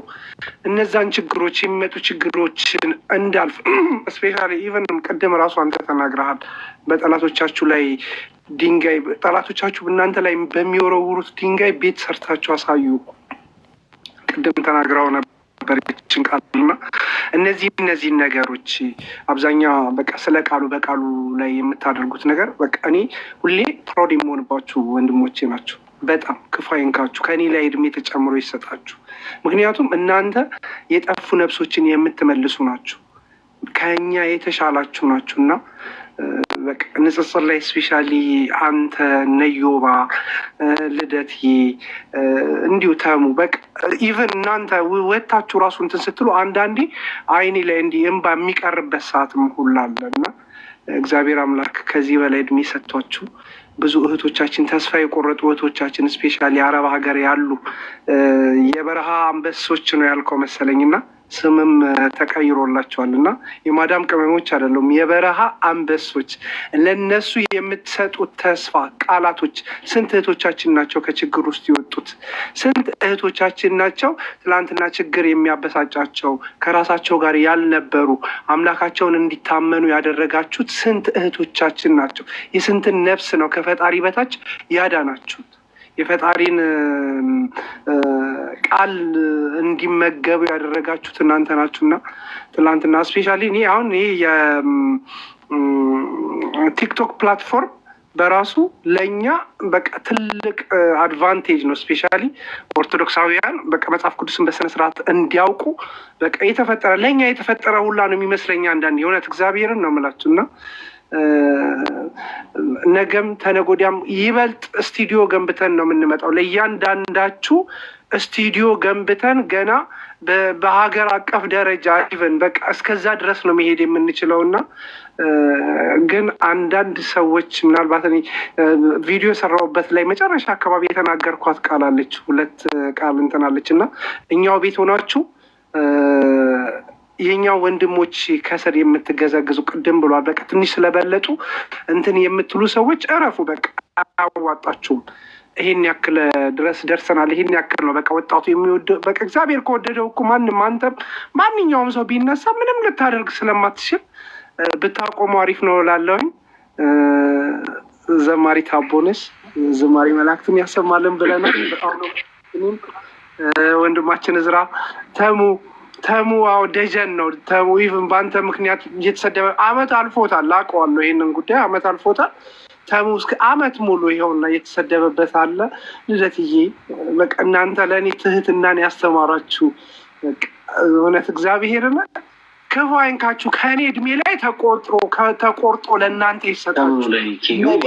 እነዛን ችግሮች የሚመጡ ችግሮችን እንዳልፍ ስፔሻሊ ኢቨን ቅድም ራሱ አንተ ተናግረሃል። በጠላቶቻችሁ ላይ ጠላቶቻችሁ እናንተ ላይ በሚወረውሩት ድንጋይ ቤት ሰርታችሁ አሳዩ ቅድም ተናግረው ነበር ይችን ቃልና እነዚህ ነገሮች አብዛኛው በቃ ስለ ቃሉ በቃሉ ላይ የምታደርጉት ነገር በቃ እኔ ሁሌ ፕራውድ የምሆንባችሁ ወንድሞቼ ናቸው። በጣም ክፉ አይንካችሁ፣ ከእኔ ላይ እድሜ ተጨምሮ ይሰጣችሁ። ምክንያቱም እናንተ የጠፉ ነፍሶችን የምትመልሱ ናችሁ፣ ከኛ የተሻላችሁ ናችሁ እና በቃ ንጽጽር ላይ ስፔሻሊ አንተ ነዮባ ልደትዬ እንዲሁ ተሙ በቃ ኢቨን እናንተ ወታችሁ ራሱ እንትን ስትሉ አንዳንዴ አይኔ ላይ እንዲህ እንባ የሚቀርበት ሰዓትም ሁላ አለ እና እግዚአብሔር አምላክ ከዚህ በላይ እድሜ ሰጥቷችሁ ብዙ እህቶቻችን ተስፋ የቆረጡ እህቶቻችን ስፔሻሊ አረብ ሀገር ያሉ የበረሃ አንበሶች ነው ያልከው መሰለኝና ስምም ተቀይሮላቸዋል እና የማዳም ቅመሞች አይደሉም የበረሃ አንበሶች። ለነሱ የምትሰጡት ተስፋ ቃላቶች ስንት እህቶቻችን ናቸው ከችግር ውስጥ የወጡት? ስንት እህቶቻችን ናቸው ትላንትና ችግር የሚያበሳጫቸው ከራሳቸው ጋር ያልነበሩ አምላካቸውን እንዲታመኑ ያደረጋችሁት ስንት እህቶቻችን ናቸው? የስንትን ነፍስ ነው ከፈጣሪ በታች ያዳናችሁት? የፈጣሪን ቃል እንዲመገቡ ያደረጋችሁት እናንተ ናችሁና ትላንትና ስፔሻሊ እኔ አሁን ይሄ የቲክቶክ ፕላትፎርም በራሱ ለእኛ በቃ ትልቅ አድቫንቴጅ ነው። ስፔሻሊ ኦርቶዶክሳውያን በቃ መጽሐፍ ቅዱስን በስነስርዓት እንዲያውቁ በቃ የተፈጠረ ለእኛ የተፈጠረ ሁላ ነው የሚመስለኛ አንዳንድ የእውነት እግዚአብሔርን ነው የምላችሁ እና ነገም ተነጎዲያም ይበልጥ ስቱዲዮ ገንብተን ነው የምንመጣው። ለእያንዳንዳችሁ ስቱዲዮ ገንብተን ገና በሀገር አቀፍ ደረጃ ኢቨን በቃ እስከዛ ድረስ ነው መሄድ የምንችለው እና ግን አንዳንድ ሰዎች ምናልባት እኔ ቪዲዮ የሰራሁበት ላይ መጨረሻ አካባቢ የተናገርኳት ቃል አለች፣ 2 ቃል እንትናለች እና እኛው ቤት ሆናችሁ የኛው ወንድሞች ከስር የምትገዘግዙ ቅድም ብሏል። በቃ ትንሽ ስለበለጡ እንትን የምትሉ ሰዎች እረፉ። በቃ አያዋጣችሁም። ይሄን ያክል ድረስ ደርሰናል። ይሄን ያክል ነው በቃ ወጣቱ የሚወድ በቃ እግዚአብሔር ከወደደው እኮ ማንም አንተም ማንኛውም ሰው ቢነሳ ምንም ልታደርግ ስለማትችል ብታቆሙ አሪፍ ነው እላለሁኝ። ዘማሪ ታቦነሽ ዝማሬ መላእክትን ያሰማልን ብለናል። እኔም ወንድማችን እዝራ ተሙ አዎ ደጀን ነው። ተሙ ኢቭን በአንተ ምክንያት እየተሰደበ አመት አልፎታል። ላውቀዋለሁ ይሄንን ጉዳይ አመት አልፎታል። ተሙ እስከ አመት ሙሉ ይኸውና እየተሰደበበት አለ። ልደትዬ በቃ እናንተ ለእኔ ትህትናን ያስተማራችሁ እውነት እግዚአብሔርን ክፉ አይንካችሁ። ከእኔ እድሜ ላይ ተቆርጦ ለእናንተ ይሰጣችሁ።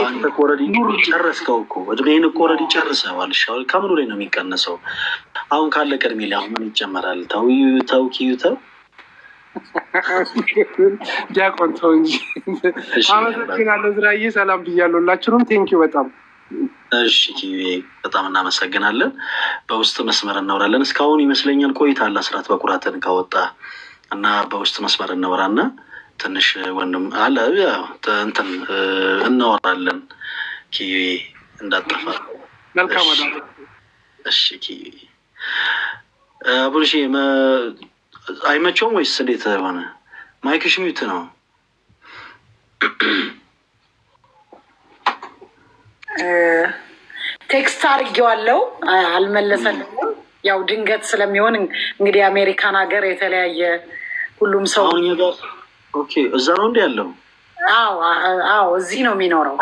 አንተ ኮረዲ ጨረስከው እኮ እድሜን እኮ ኦልሬዲ ጨርሰዋል። ከምኑ ላይ ነው የሚቀነሰው? አሁን ካለ ቅድሜ ላይ አሁን ምን ይጨመራል? ተው ኪዩተው ዲያቆን ተው እንጂ። አመሰግናለሁ ዝራዬ፣ ሰላም ብያለሁ ሁላችሁንም። ቴንኪው በጣም እሺ ኪዩዬ፣ በጣም እናመሰግናለን። በውስጥ መስመር እናወራለን። እስካሁን ይመስለኛል ቆይታል አስራት በኩራትን ካወጣ እና በውስጥ መስመር እናወራና ትንሽ ወንድም አለ እንትን እናወራለን። ኪዩዬ እንዳጠፋ መልካም ወዳ እሺ ኪዩዬ አቡልሺ አይመቸውም ወይስ እንዴት ሆነ? ማይክሽ ሚውት ነው። ቴክስት አድርጌዋለሁ አልመለሰልኝም። ያው ድንገት ስለሚሆን እንግዲህ አሜሪካን ሀገር የተለያየ ሁሉም ሰው ኦኬ እዛ ነው እንዲ ያለው። አዎ እዚህ ነው የሚኖረው።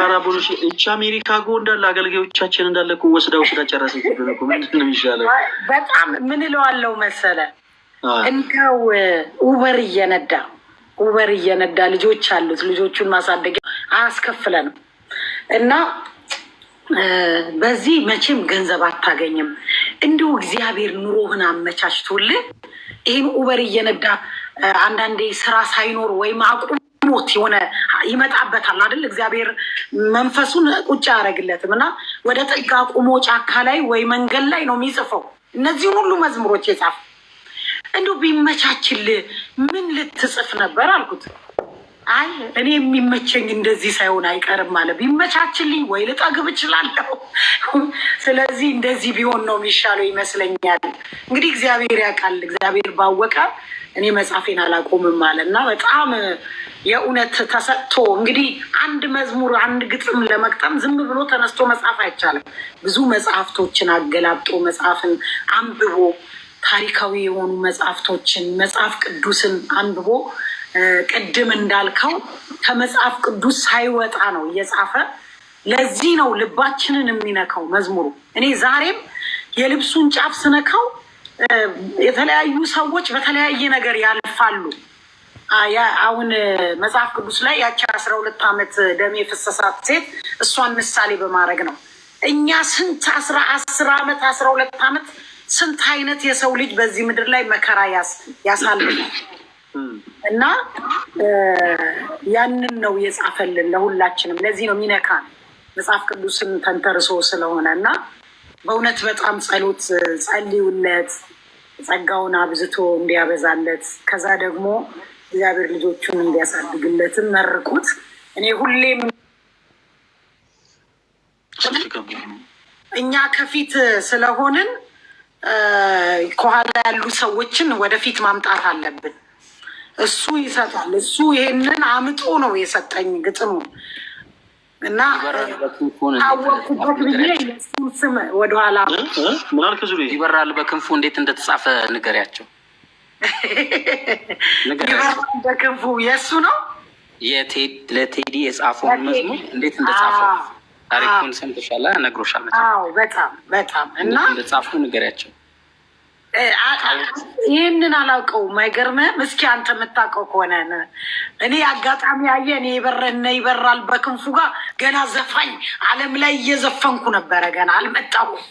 አራቦች እቺ አሜሪካ ጎ እንዳለ አገልጋዮቻችን እንዳለ እኮ ወስዳ ጨረሰች። ምንድን ነው የሚሻለው? በጣም ምን እለዋለሁ መሰለ እንደው ኡበር እየነዳ ልጆች አሉት፣ ልጆቹን ማሳደጊያ አያስከፍለንም እና በዚህ መቼም ገንዘብ አታገኝም። እንዲሁ እግዚአብሔር ኑሮህን አመቻችቶልህ ይህን ኡበር እየነዳ አንዳንዴ ስራ ሳይኖር ወይም አቁሞት የሆነ ይመጣበታል አይደል? እግዚአብሔር መንፈሱን ቁጭ አያደርግለትም እና ወደ ጥግ አቁሞ ጫካ ላይ ወይ መንገድ ላይ ነው የሚጽፈው እነዚህን ሁሉ መዝሙሮች የጻፈ። እንዲሁ ቢመቻችልህ ምን ልትጽፍ ነበር አልኩት። አይ እኔ የሚመቸኝ እንደዚህ ሳይሆን አይቀርም አለ። ቢመቻችልኝ ወይ ልጠግብ እችላለሁ። ስለዚህ እንደዚህ ቢሆን ነው የሚሻለው ይመስለኛል። እንግዲህ እግዚአብሔር ያውቃል። እግዚአብሔር ባወቀ እኔ መጻፌን አላቆምም አለ እና በጣም የእውነት ተሰጥቶ እንግዲህ አንድ መዝሙር አንድ ግጥም ለመቅጠም ዝም ብሎ ተነስቶ መጻፍ አይቻልም። ብዙ መጽሐፍቶችን አገላብጦ መጽሐፍን አንብቦ ታሪካዊ የሆኑ መጽሐፍቶችን መጽሐፍ ቅዱስን አንብቦ ቅድም እንዳልከው ከመጽሐፍ ቅዱስ ሳይወጣ ነው እየጻፈ። ለዚህ ነው ልባችንን የሚነካው መዝሙሩ። እኔ ዛሬም የልብሱን ጫፍ ስነካው የተለያዩ ሰዎች በተለያየ ነገር ያልፋሉ። አሁን መጽሐፍ ቅዱስ ላይ ያቺ 12 ዓመት ደም የፈሰሳት ሴት እሷን ምሳሌ በማድረግ ነው። እኛ ስንት 10 ዓመት 12 ዓመት ስንት አይነት የሰው ልጅ በዚህ ምድር ላይ መከራ ያሳልፋል። እና ያንን ነው የጻፈልን ለሁላችንም። ለዚህ ነው የሚነካን መጽሐፍ ቅዱስን ተንተርሶ ስለሆነ እና በእውነት በጣም ጸሎት ጸልዩለት፣ ጸጋውን አብዝቶ እንዲያበዛለት፣ ከዛ ደግሞ እግዚአብሔር ልጆቹን እንዲያሳድግለትም መርቁት። እኔ ሁሌም እኛ ከፊት ስለሆንን ከኋላ ያሉ ሰዎችን ወደፊት ማምጣት አለብን። እሱ ይሰጣል። እሱ ይሄንን አምጦ ነው የሰጠኝ ግጥሙ እና አወቅኩበት ብዬ የእሱን ስም ወደኋላ ይበራል በክንፉ እንዴት እንደተጻፈ ንገሪያቸው። ይበራል በክንፉ የእሱ ነው ለቴዲ የጻፈውን መዝሙር እንዴት እንደጻፈ ታሪኩን ሰምተሻል? ነግሮሻል? በጣም በጣም እና እንደጻፈው ንገሪያቸው። ይህንን አላውቀውም። አይገርምህም? እስኪ አንተ የምታውቀው ከሆነ እኔ አጋጣሚ ያየ እኔ ይበራል በክንፉ ጋር ገና ዘፋኝ ዓለም ላይ እየዘፈንኩ ነበረ። ገና አልመጣሁም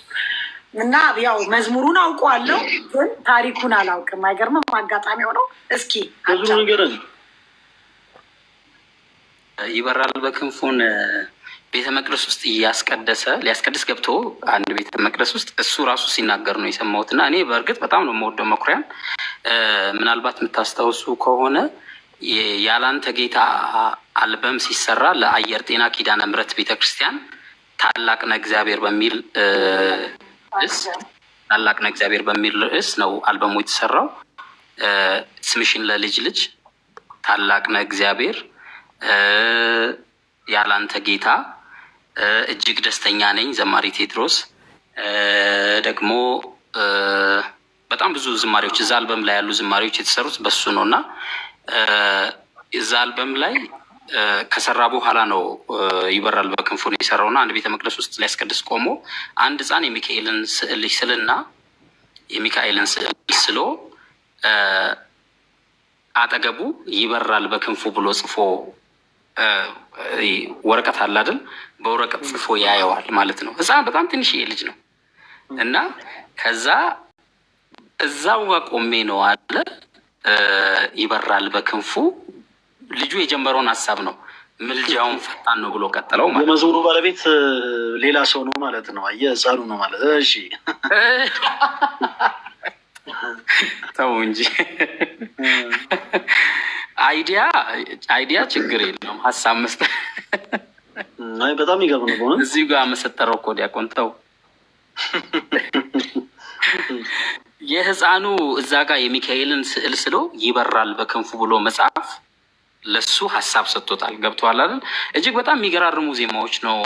እና ያው መዝሙሩን አውቀዋለሁ ግን ታሪኩን አላውቅም። አይገርምም? አጋጣሚ ሆነው እስኪ ይበራል በክንፉን ቤተ መቅደስ ውስጥ ሊያስቀድስ ገብቶ አንድ ቤተ መቅደስ ውስጥ እሱ ራሱ ሲናገር ነው የሰማሁት። እና እኔ በእርግጥ በጣም ነው የምወደው መኩሪያን። ምናልባት የምታስታውሱ ከሆነ ያላንተ ጌታ አልበም ሲሰራ ለአየር ጤና ኪዳነ ምሕረት ቤተክርስቲያን ታላቅ ነህ እግዚአብሔር በሚል ርዕስ ነው አልበሙ የተሰራው። ስምሽን ለልጅ ልጅ፣ ታላቅ ነህ እግዚአብሔር፣ ያላንተ ጌታ፣ እጅግ ደስተኛ ነኝ፣ ዘማሪ ቴድሮስ፣ ደግሞ በጣም ብዙ ዝማሬዎች እዛ አልበም ላይ ያሉ ዝማሬዎች የተሰሩት በሱ ነው። እና እዛ አልበም ላይ ከሰራ በኋላ ነው ይበራል በክንፉ ነው የሰራው። እና አንድ ቤተ መቅደስ ውስጥ ሊያስቀድስ ቆሞ አንድ ህፃን የሚካኤልን ስዕል ስልና የሚካኤልን ስዕል ስሎ አጠገቡ ይበራል በክንፉ ብሎ ጽፎ ወረቀት አለ አይደል? በወረቀት ጽፎ ያየዋል ማለት ነው። ህፃን በጣም ትንሽዬ ልጅ ነው። እና ከዛ እዛው ጋር ቆሜ ነው አለ ይበራል በክንፉ። ልጁ የጀመረውን ሀሳብ ነው፣ ምልጃውን ፈጣን ነው ብሎ ቀጠለው ማለት ነው። የመዝሙሩ ባለቤት ሌላ ሰው ነው ማለት ነው። አየህ፣ ህፃኑ ነው ማለት። እሺ ተው እንጂ አይዲያ ችግር የለውም፣ ሀሳብ መስጠት በጣም ይገርም ነው በእውነት። እዚሁ ጋር መሰጠረው እኮ ዲያቆን ተው። የህፃኑ እዛ ጋር የሚካኤልን ስዕል ስሎ ይበራል በክንፉ ብሎ መጽሐፍ ለሱ ሀሳብ ሰጥቶታል። ገብቶሃል አይደል? እጅግ በጣም የሚገራርሙ ዜማዎች ነው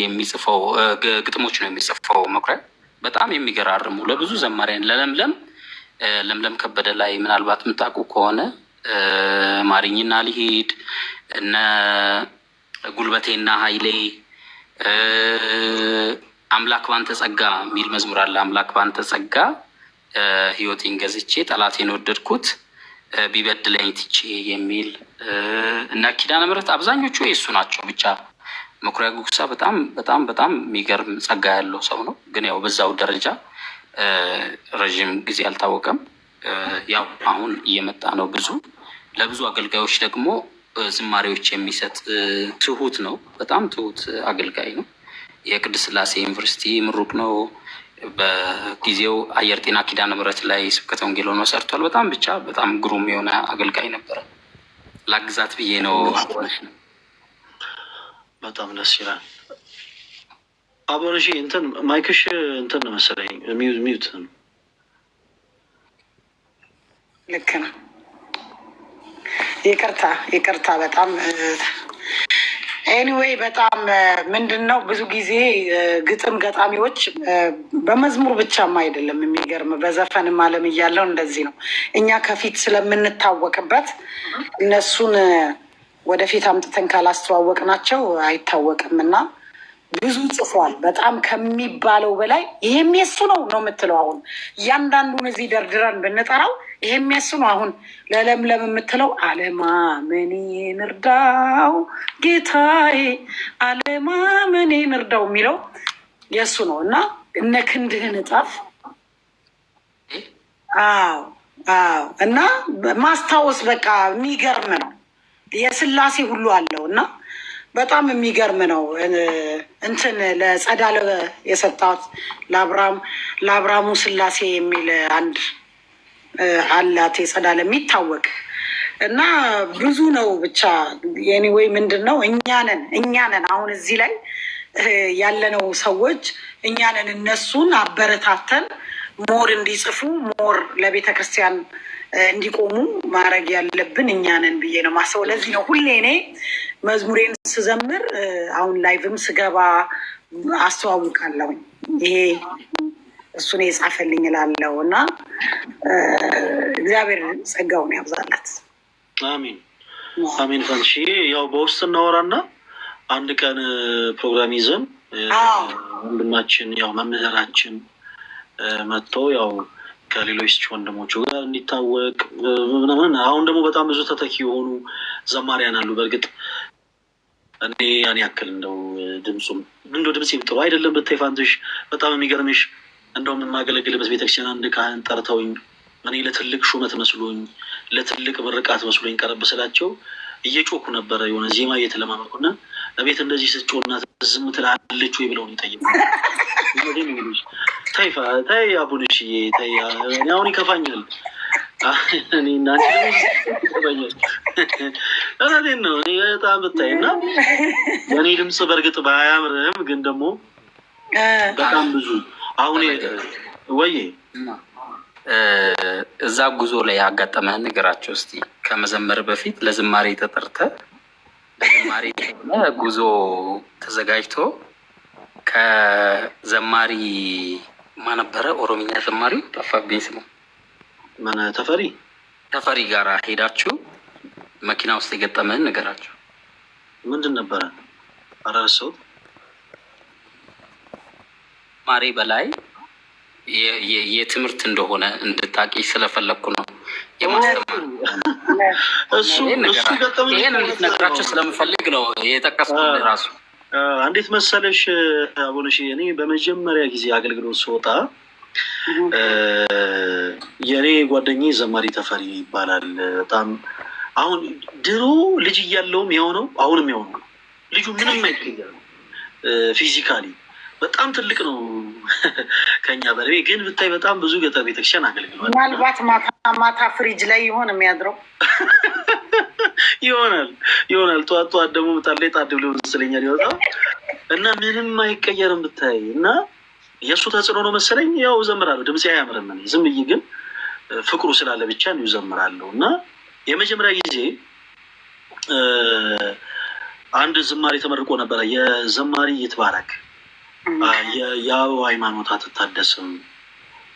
የሚጽፈው፣ ግጥሞች ነው የሚጽፈው መኩሪያ። በጣም የሚገራርሙ ለብዙ ዘማሪያን ለምለም ከበደ ላይ ምናልባት የምታውቁ ከሆነ ማሪኝና ልሂድ፣ እነ ጉልበቴና ኃይሌ፣ አምላክ ባንተ ጸጋ የሚል መዝሙር አለ። አምላክ ባንተ ጸጋ ህይወቴን ገዝቼ ጠላቴን ወደድኩት ቢበድለኝ ትቼ የሚል እና ኪዳነ ምሕረት አብዛኞቹ የእሱ ናቸው። ብቻ መኩሪያ ጉግሳ በጣም በጣም በጣም የሚገርም ጸጋ ያለው ሰው ነው። ግን ያው በዛው ደረጃ ረዥም ጊዜ አልታወቀም። ያው አሁን እየመጣ ነው። ለብዙ አገልጋዮች ደግሞ ዝማሬዎች የሚሰጥ ትሁት ነው። በጣም ትሁት አገልጋይ ነው። የቅድስት ሥላሴ ዩኒቨርሲቲ ምሩቅ ነው። በጊዜው አየር ጤና ኪዳነ ምሕረት ላይ ስብከተ ወንጌል ሆኖ ሰርቷል። በጣም ግሩም የሆነ አገልጋይ ነበረ። ላግዛት ብዬ ነው። በጣም ደስ ይላል። አቦነሺ እንትን ማይክሽ እንትን ነው መሰለኝ ሚዩት ነው። ልክ ነው። ይቅርታ በጣም ኤኒዌይ በጣም ምንድን ነው ብዙ ጊዜ ግጥም ገጣሚዎች በመዝሙር ብቻም አይደለም የሚገርም፣ በዘፈንም ዓለም እያለው እንደዚህ ነው። እኛ ከፊት ስለምንታወቅበት እነሱን ወደፊት አምጥተን ካላስተዋወቅናቸው አይታወቅም እና ብዙ ጽፏል። በጣም ከሚባለው በላይ ይሄም የሱ ነው የምትለው። አሁን እያንዳንዱን እዚህ ደርድረን ብንጠራው ይሄም የሱ ነው። አሁን ለለምለም የምትለው አለማመኔን እርዳው ጌታዬ፣ አለማመኔን እርዳው የሚለው የሱ ነው እና እነ ክንድህን እጠፍ እና ማስታወስ በቃ የሚገርም ነው። የስላሴ ሁሉ አለው እና በጣም የሚገርም ነው። እንትን ለጸዳለ የሰጣት ለአብርሃሙ ስላሴ የሚል አንድ አላት የጸዳለ የሚታወቅ እና ብዙ ነው። ብቻ ኤኒዌይ ምንድን ነው እኛ ነን አሁን እዚህ ላይ ያለነው ሰዎች እኛ ነን። እነሱን አበረታተን ሞር እንዲጽፉ ሞር ለቤተ ክርስቲያን እንዲቆሙ ማድረግ ያለብን እኛ ነን ብዬ ነው ማስበው። ለዚህ ነው ሁሌ እኔ መዝሙሬን ስዘምር አሁን ላይቭም ስገባ አስተዋውቃለሁኝ። ይሄ እሱን የጻፈልኝ እላለሁ እና እግዚአብሔር ጸጋውን ያብዛላት። አሜን አሜን። ፈንሺ ያው በውስጥ እናወራና አንድ ቀን ፕሮግራም ይዘን ወንድማችን ያው መምህራችን መጥቶ ያው ከሌሎች ወንድሞቹ ጋር እንዲታወቅ ምናምን። አሁን ደግሞ በጣም ብዙ ተተኪ የሆኑ ዘማሪያን አሉ። በእርግጥ እኔ ያን ያክል እንደው ድምፅ ጥሩ አይደለም ብታይ ፋንትሽ፣ በጣም የሚገርምሽ እንደውም የማገለግልበት ቤተክርስቲያን አንድ ካህን ጠርተውኝ እኔ ለትልቅ ሹመት መስሎኝ ለትልቅ ምርቃት መስሎኝ ቀረብ ስላቸው እየጮኩ ነበረ። የሆነ ዜማ እየተለማመድኩና በቤት እንደዚህ ስትጮና ዝም ትላለች ወይ ብለው ይጠይቁ። ታይ አቡንሽዬ ታይ፣ አሁን ይከፋኛል። እኔ እናንቺ ይከፋኛል። እኔ ነው በጣም ብታይ እና የኔ ድምፅ በእርግጥ ባያምርም ግን ደግሞ በጣም ብዙ አሁን ወይ እዛ ጉዞ ላይ ያጋጠመህን ነገራቸው እስቲ። ከመዘመር በፊት ለዝማሬ ተጠርተ ለዝማሬ ጉዞ ተዘጋጅቶ ከዘማሪ ማን ነበረ? ኦሮምኛ ዘማሪው ጠፋብኝ ስሙ። ማን? ተፈሪ ጋር ሄዳችሁ መኪና ውስጥ የገጠመህን ነገራቸው። ምንድን ነበረ? አራሰውት ማሬ በላይ የትምህርት እንደሆነ እንድታቂ ስለፈለግኩ ነው የማስተማር ይህን እንድትነግራቸው ስለምፈልግ ነው የጠቀስኩት። ራሱ እንዴት መሰለሽ አቡነሽ፣ እኔ በመጀመሪያ ጊዜ አገልግሎት ስወጣ የእኔ ጓደኛዬ ዘማሪ ተፈሪ ይባላል። በጣም አሁን ድሮ ልጅ እያለውም ያው ነው፣ አሁንም ያው ነው። ልጁ ምንም አይቀየርም። ፊዚካሊ በጣም ትልቅ ነው ከኛ በላይ ግን ብታይ በጣም ብዙ ገጠር ቤተክርስቲያን አገልግሏል። ምናልባት ማታ ፍሪጅ ላይ ይሆን የሚያድረው ይሆናል። ጠዋት ደግሞ ምጣድ ላይ ጣድ ብሎ መስለኛል ይወጣ እና ምንም አይቀየርም ብታይ። እና የእሱ ተጽዕኖ ነው መሰለኝ። ያው ዘምራለሁ፣ ድምፄ አያምርም እኔ ዝም ብዬ ግን ፍቅሩ ስላለ ብቻ ነው ዘምራለሁ። እና የመጀመሪያ ጊዜ አንድ ዝማሬ ተመርቆ ነበረ። የዘማሪ ይትባረክ የአበባ ሃይማኖት አትታደስም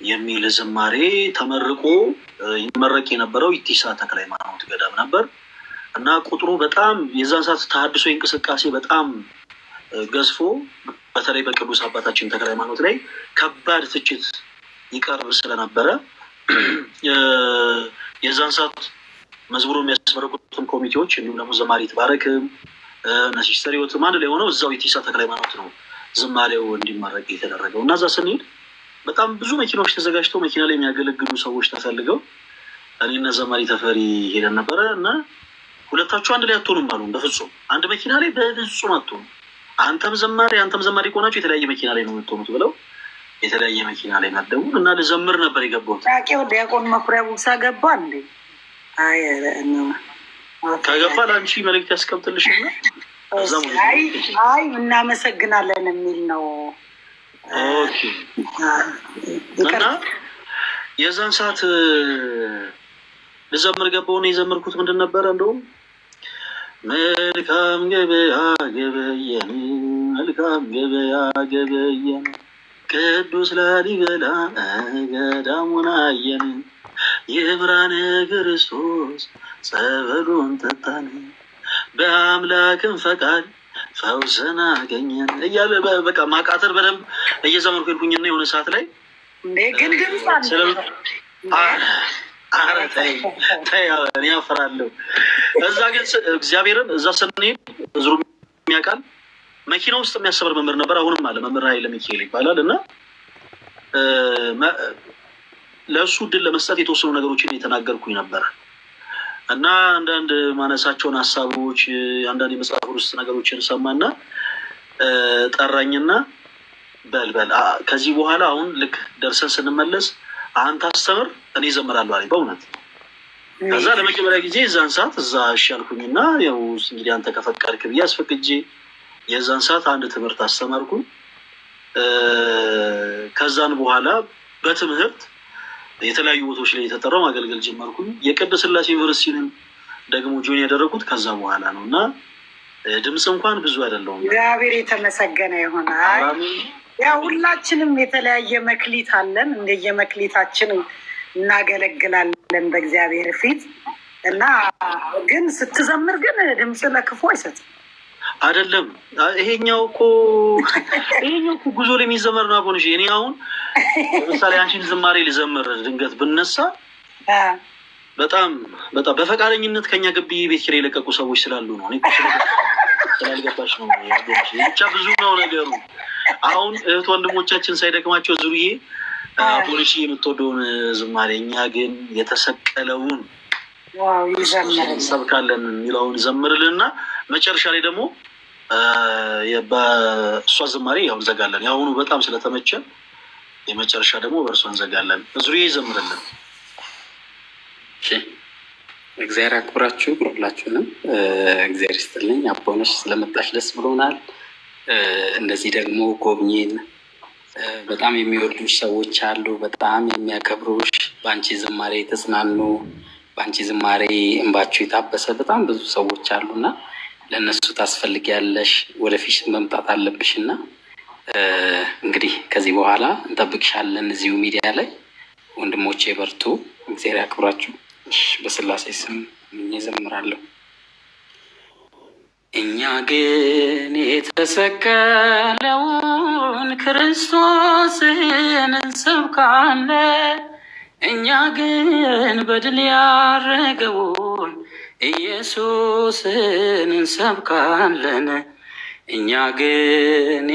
የሚል ዝማሬ ተመርቆ ይመረቅ የነበረው ኢቲሳ ተክለ ሃይማኖት ገዳም ነበር። እና ቁጥሩ በጣም የዛን ሰዓት ተሐድሶ እንቅስቃሴ በጣም ገዝፎ በተለይ በቅዱስ አባታችን ተክለ ሃይማኖት ላይ ከባድ ትችት ይቀርብ ስለነበረ የዛን ሰዓት መዝሙሩ የሚያስመረቁትን ኮሚቴዎች እንዲሁም ደግሞ ዘማሪ ይትባረክም ሲስተር ህይወትም አንድ ላይ ሆነው እዛው ኢቲሳ ተክለ ሃይማኖት ነው ዝማሬው እንዲመረቅ የተደረገው። እና እዛ ስንሄድ በጣም ብዙ መኪናዎች ተዘጋጅተው መኪና ላይ የሚያገለግሉ ሰዎች ተፈልገው እኔና ዘማሪ ተፈሪ ሄደን ነበረ። እና ሁለታችሁ አንድ ላይ አትሆኑም አሉ። በፍጹም አንድ መኪና ላይ በፍጹም አትሆኑም፣ አንተም ዘማሪ ከሆናችሁ የተለያየ መኪና ላይ ነው የምትሆኑት ብለው የተለያየ መኪና ላይ መደቡ። እና ልዘምር ነበር የገባሁት። ዲያቆን መኩሪያ ጉግሳ ገባ እንዴ? ከገባ ለአንቺ መልዕክት ያስቀምጥልሽና አይ እናመሰግናለን የሚል ነው። እና የዛን ሰዓት ልዘምር ገባሁ። ነው የዘመርኩት ምንድን ነበረ? እንደውም መልካም ገበያ ገበየን፣ መልካም ገበያ ገበየን፣ ቅዱስ ላሊበላ ገዳሙን አየን፣ የብርሃነ ክርስቶስ ጸበሉን ጠጣን፣ በአምላክም ፈቃድ ፈውስን አገኘን እያለ በቃ ማቃተር በደንብ እየዘመርኩ ሄድኩኝና የሆነ ሰዓት ላይ ግን ድምፅ እኔ አፈራለሁ። እዛ ግን እግዚአብሔርን እዛ ስንሄድ ዝሩ የሚያውቃል መኪና ውስጥ የሚያሰበር መምህር ነበር። አሁንም አለ መምህር ኃይለ ሚካኤል ይባላል። እና ለእሱ ድል ለመስጠት የተወሰኑ ነገሮችን የተናገርኩኝ ነበር እና አንዳንድ ማነሳቸውን ሀሳቦች አንዳንድ የመጽሐፍ ውስጥ ነገሮችን ሰማና ጠራኝና በልበል ከዚህ በኋላ አሁን ልክ ደርሰን ስንመለስ አንተ አስተምር እኔ እዘምራለሁ አለኝ። በእውነት ከዛ ለመጀመሪያ ጊዜ የዛን ሰዓት እዛ እሺ አልኩኝና ያው እንግዲህ አንተ ከፈቀድክ ብዬ አስፈቅጄ የዛን ሰዓት አንድ ትምህርት አስተማርኩኝ። ከዛን በኋላ በትምህርት የተለያዩ ቦታዎች ላይ የተጠራው ማገልገል ጀመርኩኝ። የቅድስት ሥላሴ ዩኒቨርሲቲንም ደግሞ ጆይን ያደረኩት ከዛ በኋላ ነው እና ድምፅ እንኳን ብዙ አይደለሁም። እግዚአብሔር የተመሰገነ ይሆናል። ያው ሁላችንም የተለያየ መክሊት አለን፣ እንደየመክሊታችን እናገለግላለን በእግዚአብሔር ፊት እና ግን ስትዘምር ግን ድምፅ ለክፉ አይሰጥም አይደለም። ይሄኛው እኮ ጉዞ ላይ የሚዘመር ነው አቦንሽ። እኔ አሁን ለምሳሌ አንቺን ዝማሬ ልዘምር ድንገት ብነሳ በጣም በፈቃደኝነት ከኛ ግቢ ቤት ኪራይ የለቀቁ ሰዎች ስላሉ ነው። እኔ ስላልገባሽ ነው። ብቻ ብዙ ነው ነገሩ። አሁን እህት ወንድሞቻችን ሳይደክማቸው ዙርዬ ፖሊሲ የምትወደውን ዝማሬ እኛ ግን የተሰቀለውን ሰብካለን የሚለውን ዘምርልና መጨረሻ ላይ ደግሞ በእሷ ዝማሬ ያው እንዘጋለን። የአሁኑ በጣም ስለተመቸን የመጨረሻ ደግሞ በእርሷ እንዘጋለን። ዙርዬ ይዘምርልን። እግዚአብሔር አክብራችሁ ሁላችሁንም እግዚአብሔር ይስጥልኝ። አቦነሽ ስለመጣሽ ደስ ብሎናል። እንደዚህ ደግሞ ጎብኚን በጣም የሚወዱሽ ሰዎች አሉ፣ በጣም የሚያከብሩሽ፣ በአንቺ ዝማሬ የተጽናኑ፣ በአንቺ ዝማሬ እንባችሁ የታበሰ በጣም ብዙ ሰዎች አሉና ለእነሱ ታስፈልጊያለሽ፣ ወደፊት መምጣት አለብሽ እና እንግዲህ ከዚህ በኋላ እንጠብቅሻለን እዚሁ ሚዲያ ላይ። ወንድሞቼ በርቱ፣ እግዚአብሔር ያክብራችሁ። በስላሴ ስም እዘምራለሁ። እኛ ግን የተሰቀለውን ክርስቶስን እንሰብካለን። እኛ ግን በድል ያረገውን ኢየሱስን እንሰብካለን። እኛ ግን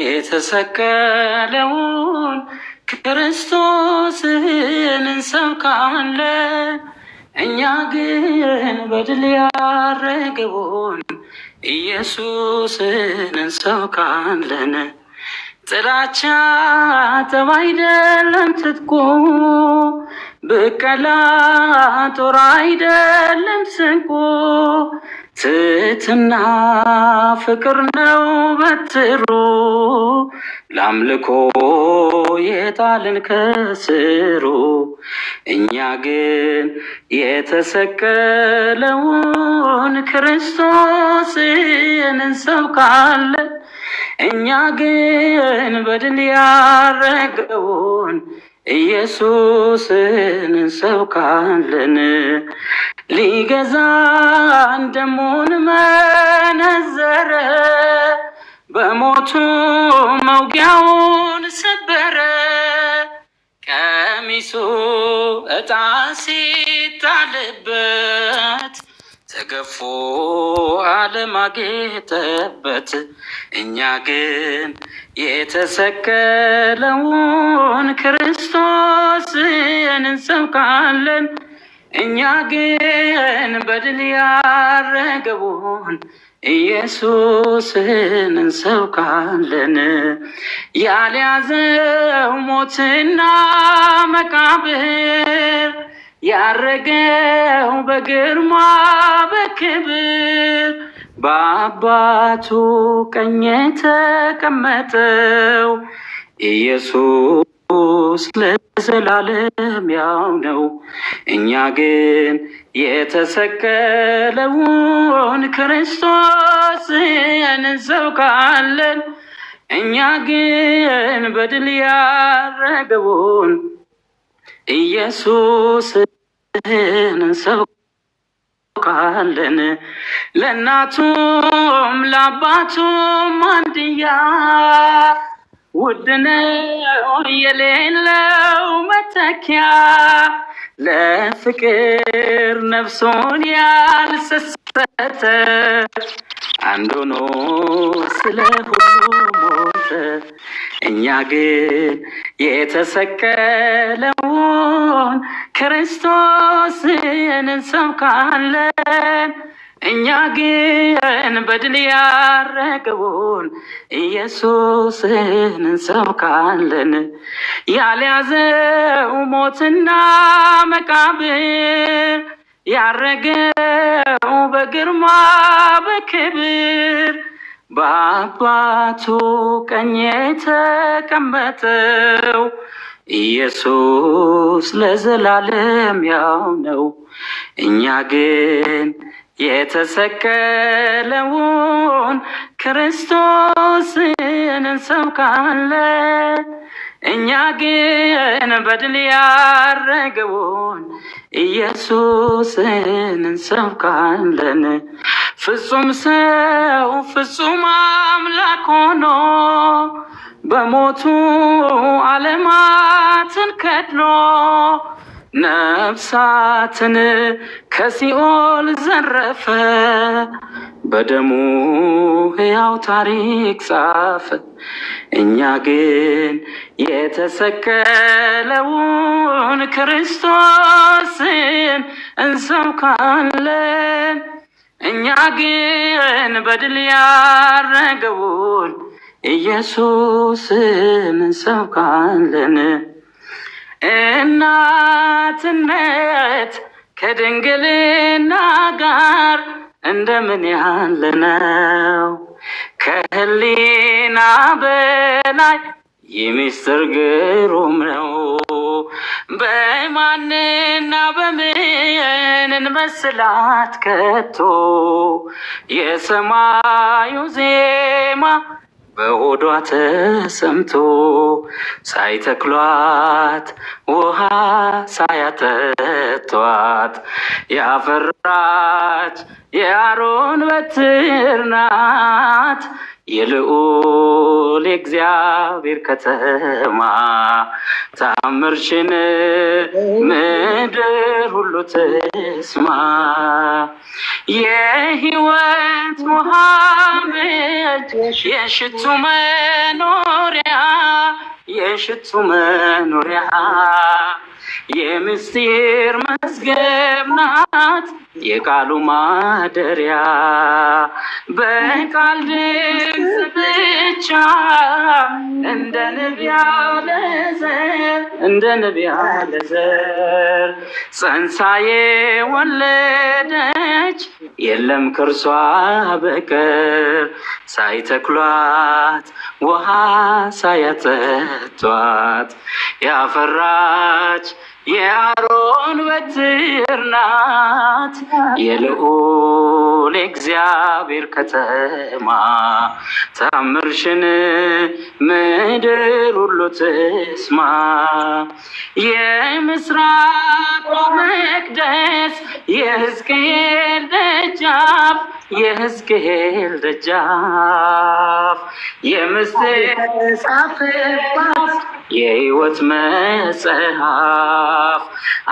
የተሰቀለውን ክርስቶስን እንሰብካለን። እኛ ግን በድል ያረገውን ኢየሱስን እንሰብካለን። ጥላቻ ጠብ አይደለም ትጥቁ፣ ብቀላ ጦር አይደለም ስንቁ፣ ትሕትና ፍቅር ነው በትሩ፣ ለአምልኮ የጣልን ከስሩ። እኛ ግን የተሰቀለውን ክርስቶስን እንሰብካለን። እኛ ግን በድል ያረገውን ኢየሱስን እንሰብካለን። ሊገዛን ደሙን መነዘረ፣ በሞቱ መውጊያውን ሰበረ። ቀሚሱ ዕጣ ሲጣልበት ተገፎ ዓለም አጌጠበት። እኛ ግን የተሰቀለውን ክርስቶስን እንሰብካለን። እኛ ግን በድል ያረገውን ኢየሱስን እንሰብካለን። ያልያዘው ሞትና መቃብር፣ ያረገው በግርማ በክብር፣ በአባቱ ቀኝ የተቀመጠው ኢየሱስ ለዘላለም ያው ነው። እኛ ግን የተሰቀለውን ክርስቶስን እንሰብካለን። እኛ ግን በድል ያረገውን ኢየሱስን እንሰብካለን። ለእናቱም ለአባቱም አንድያ ውድ ነው የሌለው መተኪያ፣ ለፍቅር ነፍሱን ያልሰሰተ፣ አንድ ሆኖ ስለ ሁሉ ሞተ። እኛ ግን የተሰቀለውን ያረገውን ክርስቶስን እንሰብካለን። እኛ ግን በድል ያረገውን ኢየሱስን እንሰብካለን። ያልያዘው ሞትና መቃብር ያረገው በግርማ በክብር በአባቱ ቀኝ የተቀመጠው ኢየሱስ ለዘላለም ያው ነው። እኛ ግን የተሰቀለውን ክርስቶስን እንሰብካለን። እኛ ግን በድል ያረገውን ኢየሱስን እንሰብካለን። ፍጹም ሰው ፍጹም አምላክ ሆኖ በሞቱ ዓለማትን ከድኖ ነፍሳትን ከሲኦል ዘረፈ፣ በደሙ ሕያው ታሪክ ጻፈ። እኛ ግን የተሰቀለውን ክርስቶስን እንሰብካለን። እኛ ግን በድል ያረገውን ኢየሱስን እንሰብካለን። እናትነት ከድንግልና ጋር እንደምን ያለ ነው! ከህሊና በላይ የሚስጥር ግሩም ነው። በማንና በምን እንመስላት ከቶ? የሰማዩ ዜማ በሆዷ ተሰምቶ ሳይተክሏት ውሃ ሳያጠጧት ያፈራች የአሮን በትር ናት። የልዑል እግዚአብሔር ከተማ ታምርሽን ምድር ሁሉ ትስማ። የሕይወት ውሃ ምንጭ የሽቱ መኖሪያ የሽቱ መኖሪያ የምስጢር መዝገብ ናት የቃሉ ማደሪያ። በቃል ድምፅ ብቻ እንደ ንብ ያለ ዘር ጸንሳ የወለደች የለም ከርሷ በቀር። ሳይተክሏት ውሃ ሳያጠጧት ያፈራች የአሮን በትር ናት። የልዑል እግዚአብሔር ከተማ ታምርሽን ምድር ሁሉ ትስማ። የምስራቅ መቅደስ የሕዝቅኤል ደጃፍ የሕዝቅኤል ደጃፍ የምስጢር ጻፈባት የሕይወት መጽሐፍ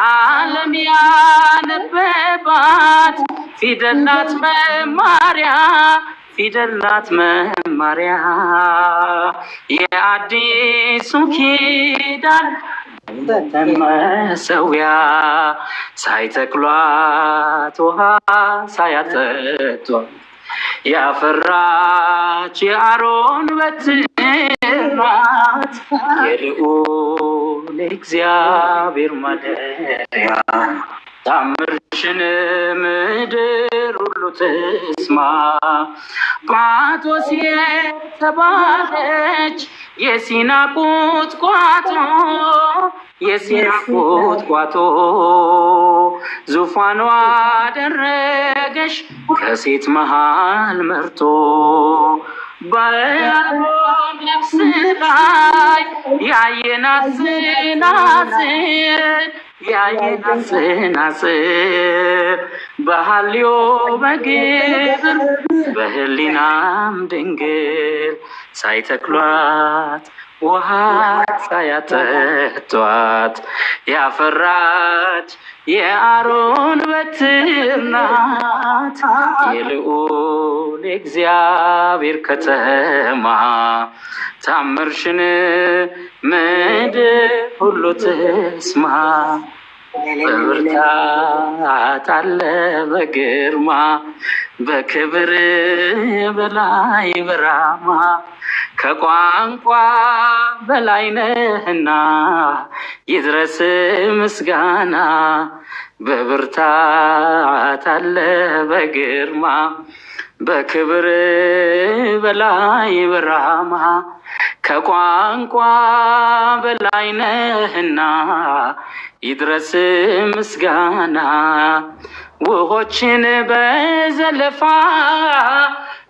ዓለም ያነበባት ፊደል ናት መማሪያ ፊደል ናት መማሪያ። የአዲሱ ኪዳን መሰዊያ ሳይተክሏት ውሃ ሳያጠጧት ያፈራች የአሮን በትር ናት። የልዑል እግዚአብሔር ማደሪያ ታምርሽን ምድር ሁሉ ትስማ። ጳጦስ የተባለች የሲና ቁጥቋጦ የሲና ቁጥቋጦ ዙፋኗ አደረገሽ ከሴት መሃል መርጦ። በአሮን ልብስ ላይ ያየናት ጽናጽል በሐልዮ በግብር በህሊናም ድንግል ሳይተክሏት ውሃ ሳያጠጧት ያፈራች የአሮን በትር ናት። የልዑል እግዚአብሔር ከተማ ታምርሽን ምድር ሁሉ ትስማ። በብርታት አለ በግርማ በክብር በላይ በራማ ከቋንቋ በላይ ነህና ይድረስ ምስጋና። በብርታት አለ በግርማ በክብር በላይ በራማ ከቋንቋ በላይ ነህና ይድረስ ምስጋና። ውሆችን በዘለፋ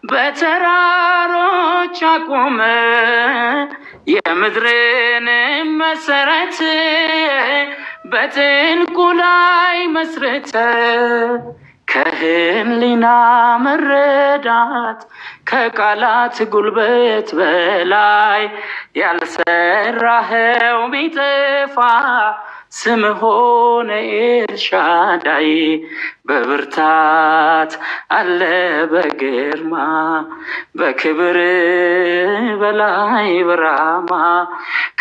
በተራሮች አቆመ የምድርን መሰረት በጥልቁ ላይ መስርተ። ከህሊና መረዳት ከቃላት ጉልበት በላይ ያልሰራኸው ቢጠፋ ስም ሆነ ኤልሻዳይ። በብርታት አለ በግርማ በክብር በላይ በራማ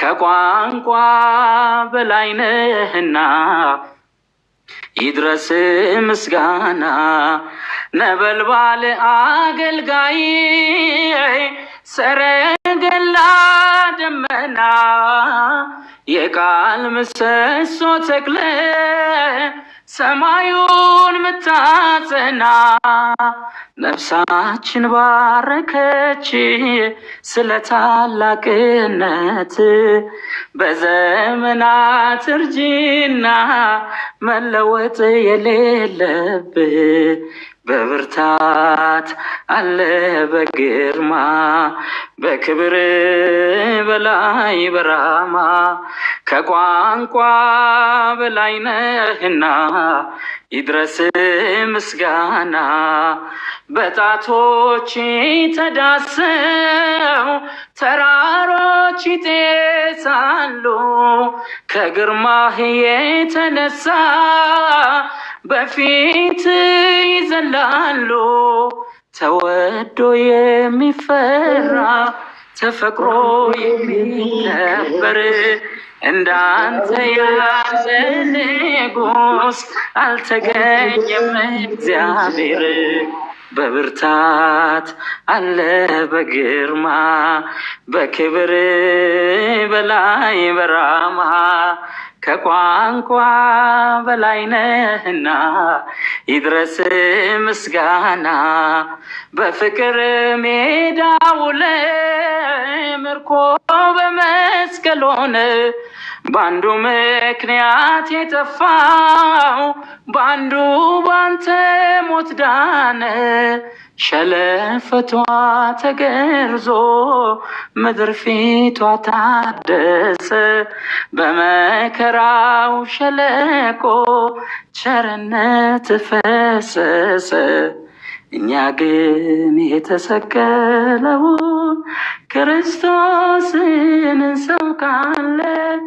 ከቋንቋ በላይ ነህና ይድረስ ምስጋና። ነበልባል አገልጋይ ሰረገላ ደመና የቃል ምሰሶ ተክለ ሰማዩን ምታጸና። ነፍሳችን ባረከች ስለ ታላቅነት በዘመናት እርጅና መለወጥ የሌለብህ። በብርታት አለ በግርማ በክብር በላይ በራማ ከቋንቋ በላይ ነህና ይድረስ ምስጋና። በጣቶች ተዳሰው ተራሮች ይጤሳሉ ከግርማህ የተነሳ በፊት ይዘላሉ። ተወዶ የሚፈራ ተፈቅሮ የሚከበር እንዳንተ ያለ ንጉስ አልተገኘም እግዚአብሔር። በብርታት አለ በግርማ በክብር በላይ በራማ ከቋንቋ በላይ ነህና ይድረስ ምስጋና። በፍቅር ሜዳ ውለህ ምርኮ በመስቀል ሆነ በአንዱ ምክንያት የጠፋው በአንዱ ባንተ ሞት ዳነ። ሸለፈቷ ተገርዞ ምድር ፊቷ ታደሰ በመከራው ሸለቆ ቸርነት ፈሰሰ። እኛ ግን የተሰቀለውን ክርስቶስን እንሰብካለን።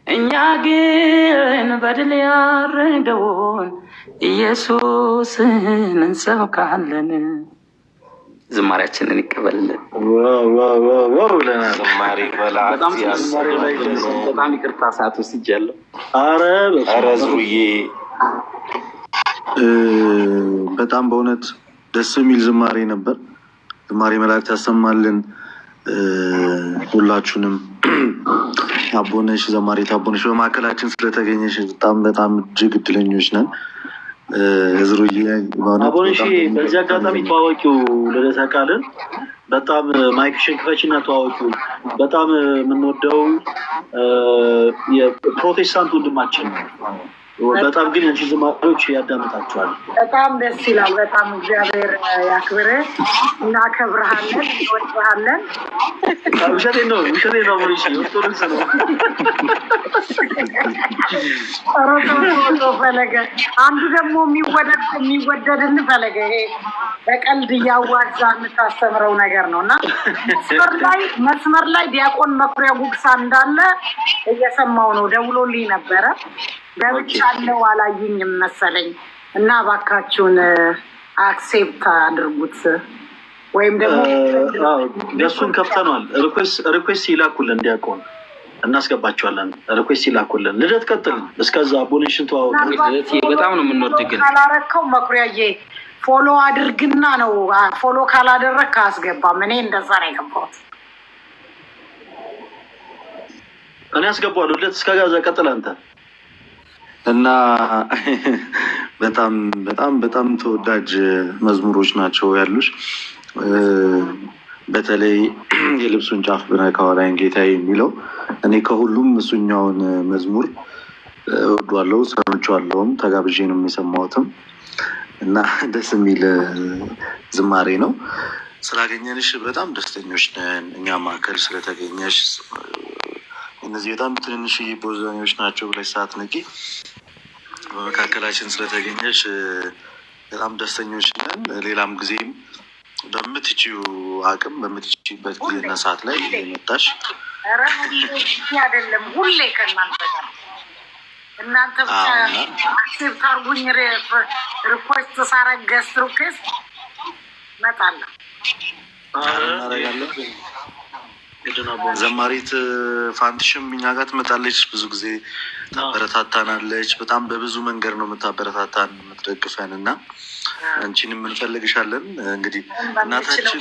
እኛ ግን በድል ያረደውን ኢየሱስን እንሰብካለን። ዝማሬያችንን ይቀበልልን። ዝማሬ መላእክት በጣም ይቅርታ ሰዓት ውስጥ ይጃለሁ። ኧረ ዝሩዬ በጣም በእውነት ደስ የሚል ዝማሬ ነበር። ዝማሬ መላእክት ያሰማልን። ሁላችሁንም አቦነሽ ዘማሪት አቦነሽ በማዕከላችን ስለተገኘሽ በጣም እጅግ እድለኞች ነን። ዝሩዬ አቦነሽ በዚህ አጋጣሚ ተዋወቂው ልደታ ቃልን በጣም ማይክሽን ክፈችና ተዋወቂው። በጣም የምንወደው የፕሮቴስታንት ወንድማችን ነው። በጣም ግን አንቺ ዝማሬዎች ያዳምጣቸዋል። በጣም ደስ ይላል። በጣም እግዚአብሔር ያክብርህ፣ እናከብርሃለን፣ እንወድሃለን። ውሸቴን ነው ሞሪሽ ኦርቶዶክስ ነው። ፈለገ አንዱ ደግሞ የሚወደድን ፈለገ ይሄ በቀልድ እያዋዛ የምታስተምረው ነገር ነው እና መስመር ላይ ዲያቆን መኩሪያ ጉግሳ እንዳለ እየሰማው ነው። ደውሎልኝ ነበረ። ገብቻለሁ አላዩኝም መሰለኝ እና እባካችሁን አክሴፕት አድርጉት ወይም ደግሞ እሱን ከፍተነዋል። ሪኩዌስት ይላኩልን ዲያቆን እናስገባቸዋለን። ሪኩዌስት ይላኩልን። ልደት ቀጥል። እስከዛ አቦኔሽን ተዋወቁ። በጣም ነው የምንወድ። ግን ካላረከው መኩሪያዬ ፎሎ አድርግና ነው። ፎሎ ካላደረግክ አስገባም። እኔ እንደዛ ነው የገባሁት። እኔ አስገባዋለሁ። ልደት እስከዛ ቀጥል አንተ እና በጣም በጣም በጣም ተወዳጅ መዝሙሮች ናቸው ያሉሽ። በተለይ የልብሱን ጫፍ ብነካው ላይ ጌታ የሚለው እኔ ከሁሉም እሱኛውን መዝሙር ወዷለው፣ ሰምቼዋለሁም፣ ተጋብዤ ነው የሰማሁትም እና ደስ የሚል ዝማሬ ነው። ስላገኘንሽ በጣም ደስተኞች ነን። እኛ ማዕከል ስለተገኘሽ እነዚህ በጣም ትንንሽ ቦዛኞች ናቸው ብለሽ ሳትነቂ በመካከላችን ስለተገኘሽ በጣም ደስተኞች ነን። ሌላም ጊዜም በምትችይው አቅም በምትችይበት ጊዜና ሰዓት ላይ መጣሽ። አይደለም ሁሌ ከእናንተ ጋር እናንተ ብቻ አክሴፕት አድርጉኝ። ሪፖርት ሳረግ ገስት ሪኩዌስት እመጣለሁ። እናደርጋለን። ዘማሪት ፋንትሽም እኛ ጋር ትመጣለች፣ ብዙ ጊዜ ታበረታታናለች። በጣም በብዙ መንገድ ነው የምታበረታታን የምትደግፈን እና አንቺንም እንፈልግሻለን። እንግዲህ እናታችን